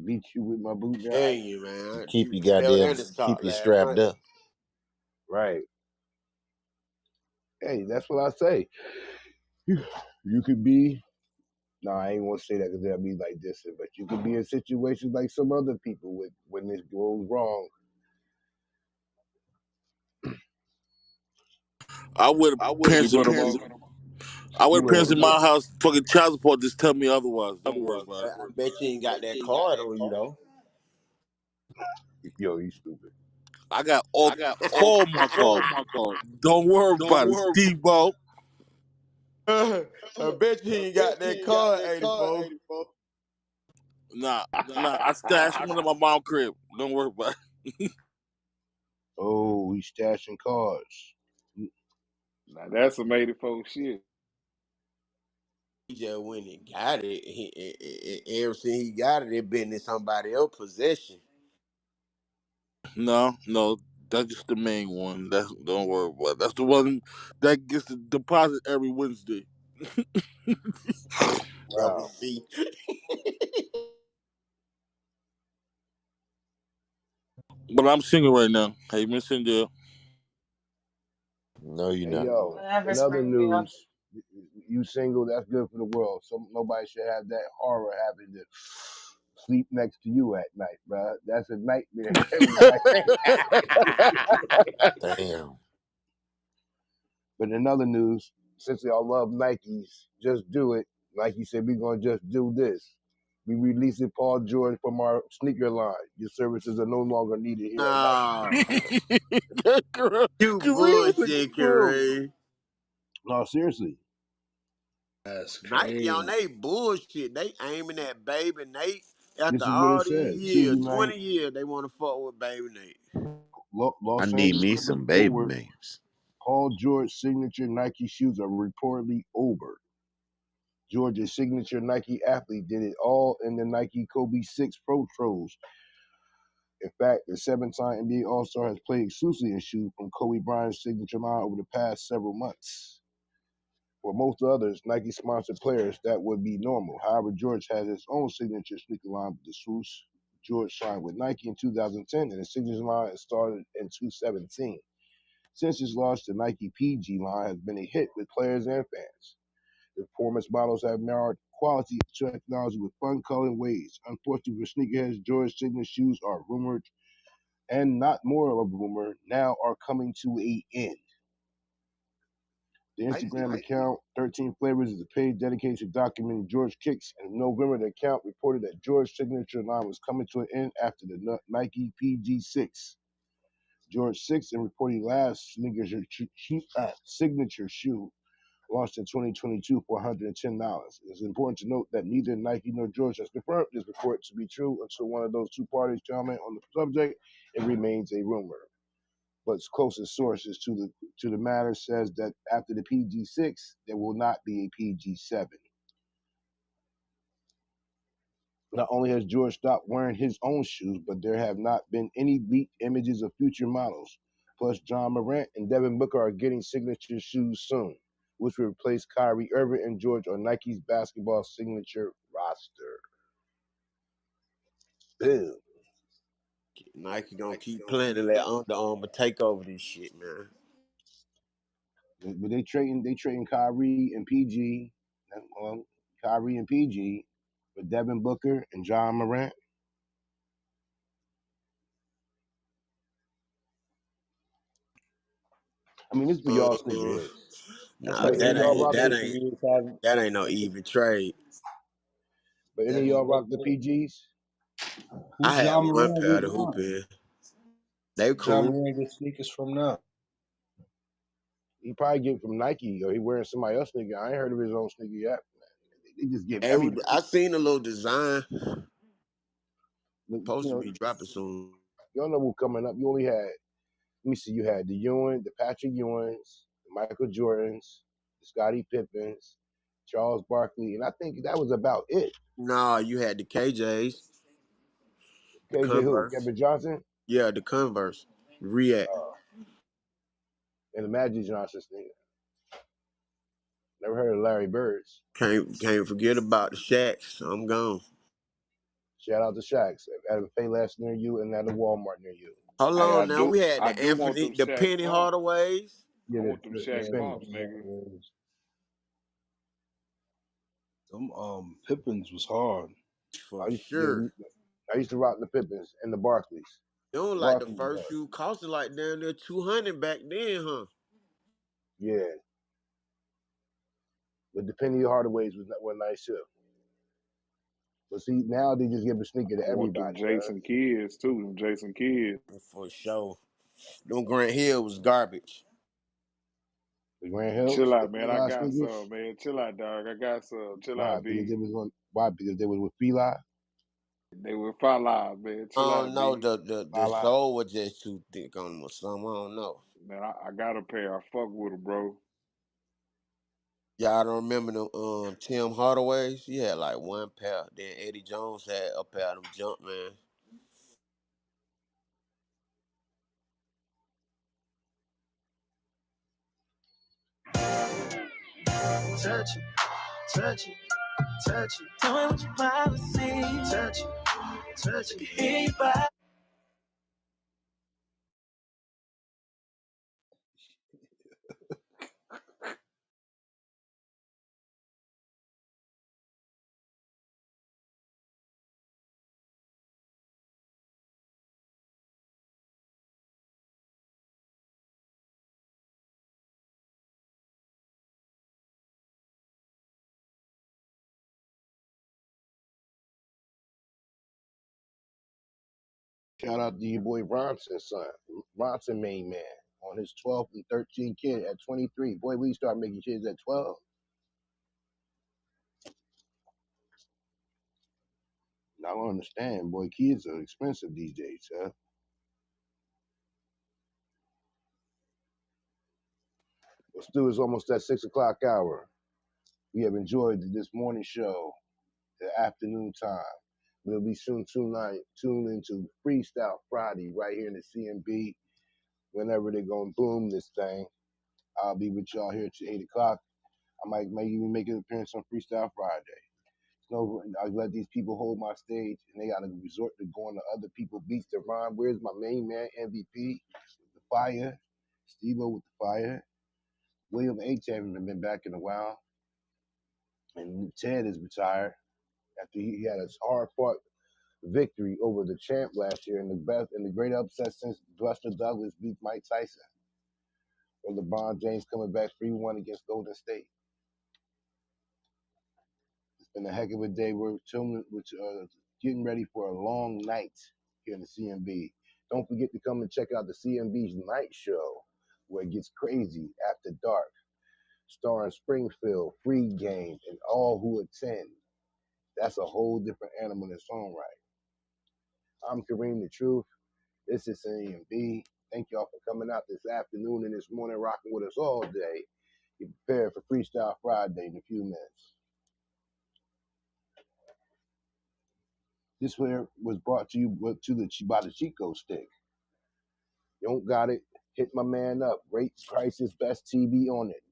beat you with my boot job. Telling you, to man. She keep was you the belt goddamn and the keep sock you last strapped night. up. Right. Hey, that's what I say. You could be. No, I ain't want to say that because they'll be like this, but you could be in situations like some other people with when this goes wrong. I wear the Hey, pants in but I wear You the wear pants what, in bro? my house. Fucking child support just tell me otherwise. Don't worry I, about it. I bet you ain't got that card on you though. Yo, you stupid. I got all four of my cards. Don't worry about it, Steve Bo. I bet you ain't got that card, 84. Nah, I stashed one in my mom's crib. Don't worry about it. Oh, he's stashing cards. now that's some 84 shit. He just went and got it. Ever since he got it, it been in somebody else's possession. No, that's just the main one. Don't worry about it. That's the one that gets the deposit every Wednesday. Rubber Wow. C. But I'm single right now. Hey, Miss Cynthia. No, you're Hey, not. yo. Whatever, In other Springfield. news, you single? That's good for the world. Nobody should have that horror having to sleep next to you at night, bro. That's a nightmare every night. Damn. But in other news, since y'all love Nikes, just do it. Nike said we're gonna just do this. We releasing Paul George from our sneaker line. Your services are no longer needed here at Nike. Nah, Kareem you was a bullshit, crew. Curry. No, seriously. That's Nike on crazy. they bullshit. They aiming at Baby Nate after This is what all it these said. years, Tuesday night, 20 years, they want to fuck with Baby Nate. I Los need Angeles me Clippers some baby forward names. Paul George signature Nike shoes are reportedly over. George's signature Nike athlete did it all in the Nike Kobe 6 Pro Tros. In fact, the seven-time NBA All-Star has played exclusively in shoes from Kobe Bryant's signature line over the past several months. For most others, Nike sponsored players, that would be normal. However, George has his own signature sneaker line with the swoosh. George signed with Nike in 2010, and his signature line started in 2017. Since its launch, the Nike PG line has been a hit with players and fans. The performance models have marred quality technology with fun coloring ways. Unfortunately for sneakerheads, George signature shoes are rumored and not more of a rumor now are coming to a end. The Instagram account 13 Flavors is a page dedicated to documenting George kicks. And in November, the account reported that George's signature line was coming to an end after the Nike PG6. George 6 and reporting last signature shoe launched in 2022 for $110. It's important to note that neither Nike nor George has confirmed this report to be true until one of those two parties comment on the subject. It remains a rumor. But its closest sources to the matter says that after the PG6, there will not be a PG7. Not only has George stopped wearing his own shoes, but there have not been any leaked images of future models. Plus, John Morant and Devin Booker are getting signature shoes soon, which will replace Kyrie Irving and George on Nike's basketball signature roster. Boom. Nike gonna keep playing to let Under Armour take over this shit, man. But they trading Kyrie and PG, well, Kyrie and PG, for Devin Booker and John Morant. I mean, this for y'all Uh, sneakerheads. nah, Like, if that y'all ain't rock that with, ain't that ain't no even trade. But any That of is y'all real rock the good. PGs? Who I had John one Moran pair with to hoop now? in. They Who John cool. Moran get sneakers from now? He probably get it from Nike or he wearing somebody else's sneaker. I ain't heard of his own sneaker yet. They just give I everybody. seen a little design You supposed to know, be dropping soon. you don't know who coming up. You only had, let me see, you had the Ewan, the Patrick Ewans, the Michael Jordans, the Scottie Pippens, Charles Barkley, and I think that was about it. Nah, you had the KJs, the KJ who? Converse. Kevin Johnson? Yeah, the Converse. React. And the Magic Johnson sneaker. Never heard of Larry Bird's. Can't forget about the Shacks. I'm gone. Shout out to Shaqs at a Payless near you and at a Walmart near you. Hold Hey, on now. We had I the do want Anthony, them the Shaq Penny pumps. Hardaways. Yeah, I want them the Shaq Yeah, Penny. pumps, them nigga. hardwares. Them Pippins was hard. For Yeah, sure. I used to rock the Pippins and the Barclays. It was like the Barclays, first shoe costed like down there 200 back then, huh? yeah. But the Penny Hardaways was nice too. But see, now they just give a sneaker to I want them everybody, cuz. Jason Kids too. Them Jason Kids. For sure. Them Grant Hill was garbage. The Grand Chill Hills, the out, man. I Fila got sneakers. some, man. Chill out, dog. I got some. Chill Why? out, Because B. they was on. Why? Because they was with Fila. They were fall out, man. Chill I don't out, know. B. The Fila. sole was just too thick on them or something. I don't know. Man, I got a pair. I fuck with them, bro. Y'all don't remember them Tim Hardaways? He had like one pair. Then Eddie Jones had a pair of them jump man. Touch it, touch it, touch it. Tell me what your policy. Touch it, touch it. Anybody. Shout out to your boy Bronson's son, Bronson main man, on his 12th and 13th kid at 23. Boy, we start making kids at 12. Now I don't understand, boy. Kids are expensive these days, huh? But still, it's almost that 6 o'clock hour. We have enjoyed this morning show, the afternoon time. We'll be soon tuned into Freestyle Friday right here in the C.M.B. Whenever they're gonna boom this thing, I'll be with y'all here till 8 o'clock. I might even make an appearance on Freestyle Friday. No, I let these people hold my stage, and they got to resort to going to other people's beats to rhyme. Where's my main man, MVP, with the fire? Steve-O with the fire. William H. haven't been back in a while, and Ted is retired after he had a hard-fought victory over the champ last year, and the great upset since Buster Douglas beat Mike Tyson, or LeBron James coming back 3-1 against Golden State. It's been a heck of a day. We're getting ready for a long night here in the C.M.B. Don't forget to come and check out the C.M.B's night show, where it gets crazy after dark, starring Springfield, Free Game, and all who attend. That's a whole different animal in its own right. I'm Kareem the Truth. This is C.M.B. Thank y'all for coming out this afternoon and this morning, rocking with us all day. Get prepared for Freestyle Friday in a few minutes. This one was brought to you by the Chico Stick. You don't got it? Hit my man up. Rate Price's Best TV on it.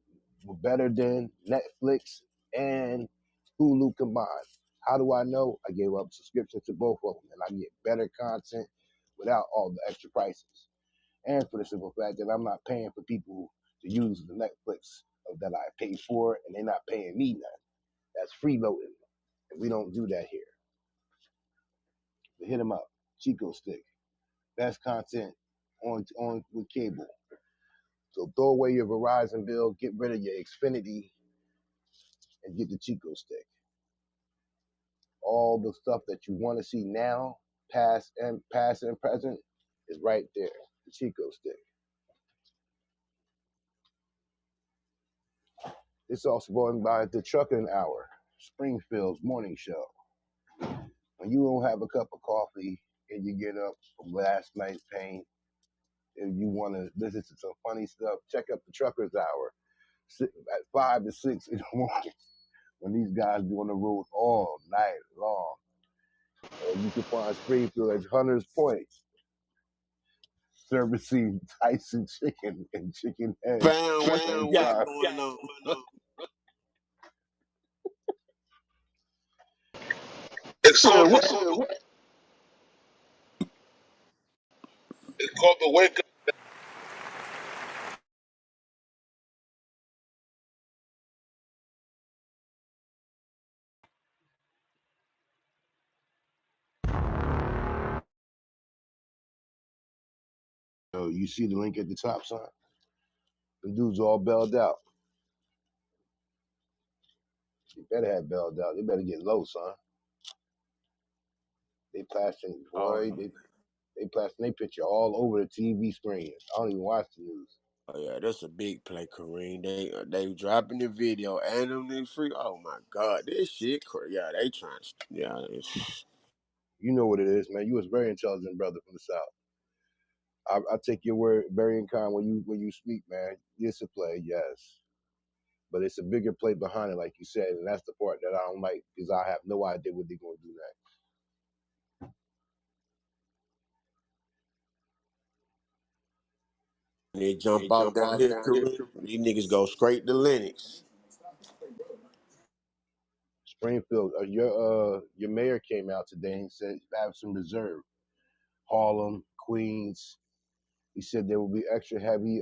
Better than Netflix and Hulu combined. How do I know? I gave up subscriptions to both of them, and I get better content without all the extra prices. And for the simple fact that I'm not paying for people to use the Netflix that I pay for, and they're not paying me nothing. That's freeloading, and we don't do that here. But hit them up. Chico Stick. Best content on with cable. So throw away your Verizon bill, get rid of your Xfinity, and get the Chico Stick. All the stuff that you want to see now, past and present, is right there. The Chico stick. It's also going by the Trucking Hour, Springfield's morning show. When you don't have a cup of coffee and you get up from last night's pain, and you want to listen to some funny stuff, check out the Truckers Hour at 5 to 6 in the morning when these guys be on the road all night long. And you can find Springfield at Hunter's Point, servicing Tyson chicken and chicken heads Fam, at the what same you got time. going on? It's So called what? the wake up. So you see the link at the top, son? The dudes all bailed out. They better have bailed out. They better get low, son. They plastering, Oh boy. They plastering their picture all over the TV screen. I don't even watch the news. oh yeah, that's a big play, Kareem. They dropping the video and them niggas free. Oh my god, this shit crazy. Yeah, they trying to. Yeah, You know what it is, man. You was a very intelligent brother from the South. I take your word very in kind when you speak, man. It's a play, yes, but it's a bigger play behind it, like you said, and that's the part that I don't like because I have no idea what they're gonna do next. they jump off down here, Kareem. These niggas go straight to Lennox. Springfield, your mayor came out today and said have some reserve. Harlem, Queens. He said there will be extra heavy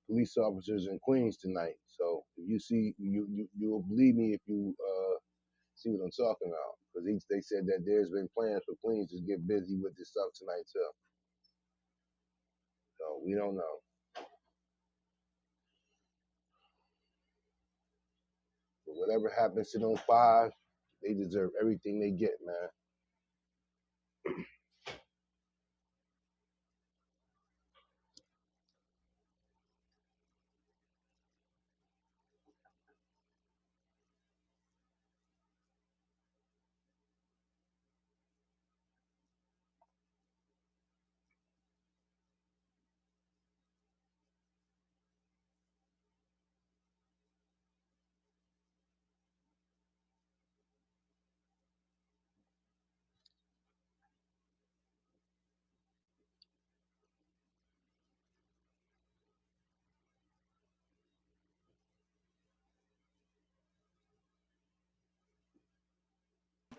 police officers in Queens tonight. So if you see, you'll believe me if you see what I'm talking about. Because they said that there's been plans for Queens to get busy with this stuff tonight too. So we don't know. But whatever happens to those five, they deserve everything they get, man.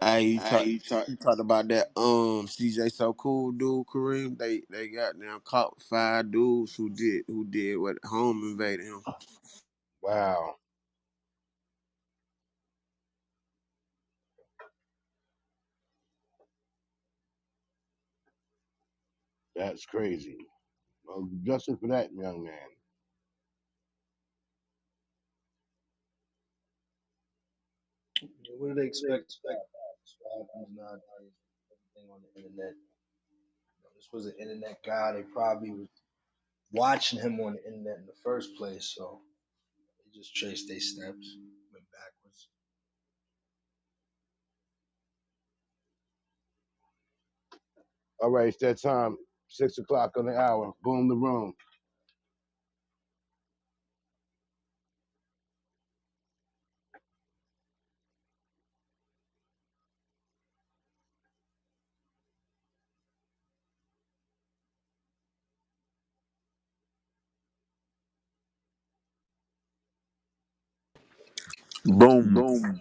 Hey, you talked about that CJ So Cool dude, Kareem. They got now caught 5 dudes who did what home invaded him. Wow, that's crazy. Well, justice for that young man. What do they expect? What happens nowadays? Everything on the internet. This was an internet guy. They probably was watching him on the internet in the first place, so they just traced their steps, went backwards. All right, it's that time. 6 o'clock on the hour. Boom the room. Boom.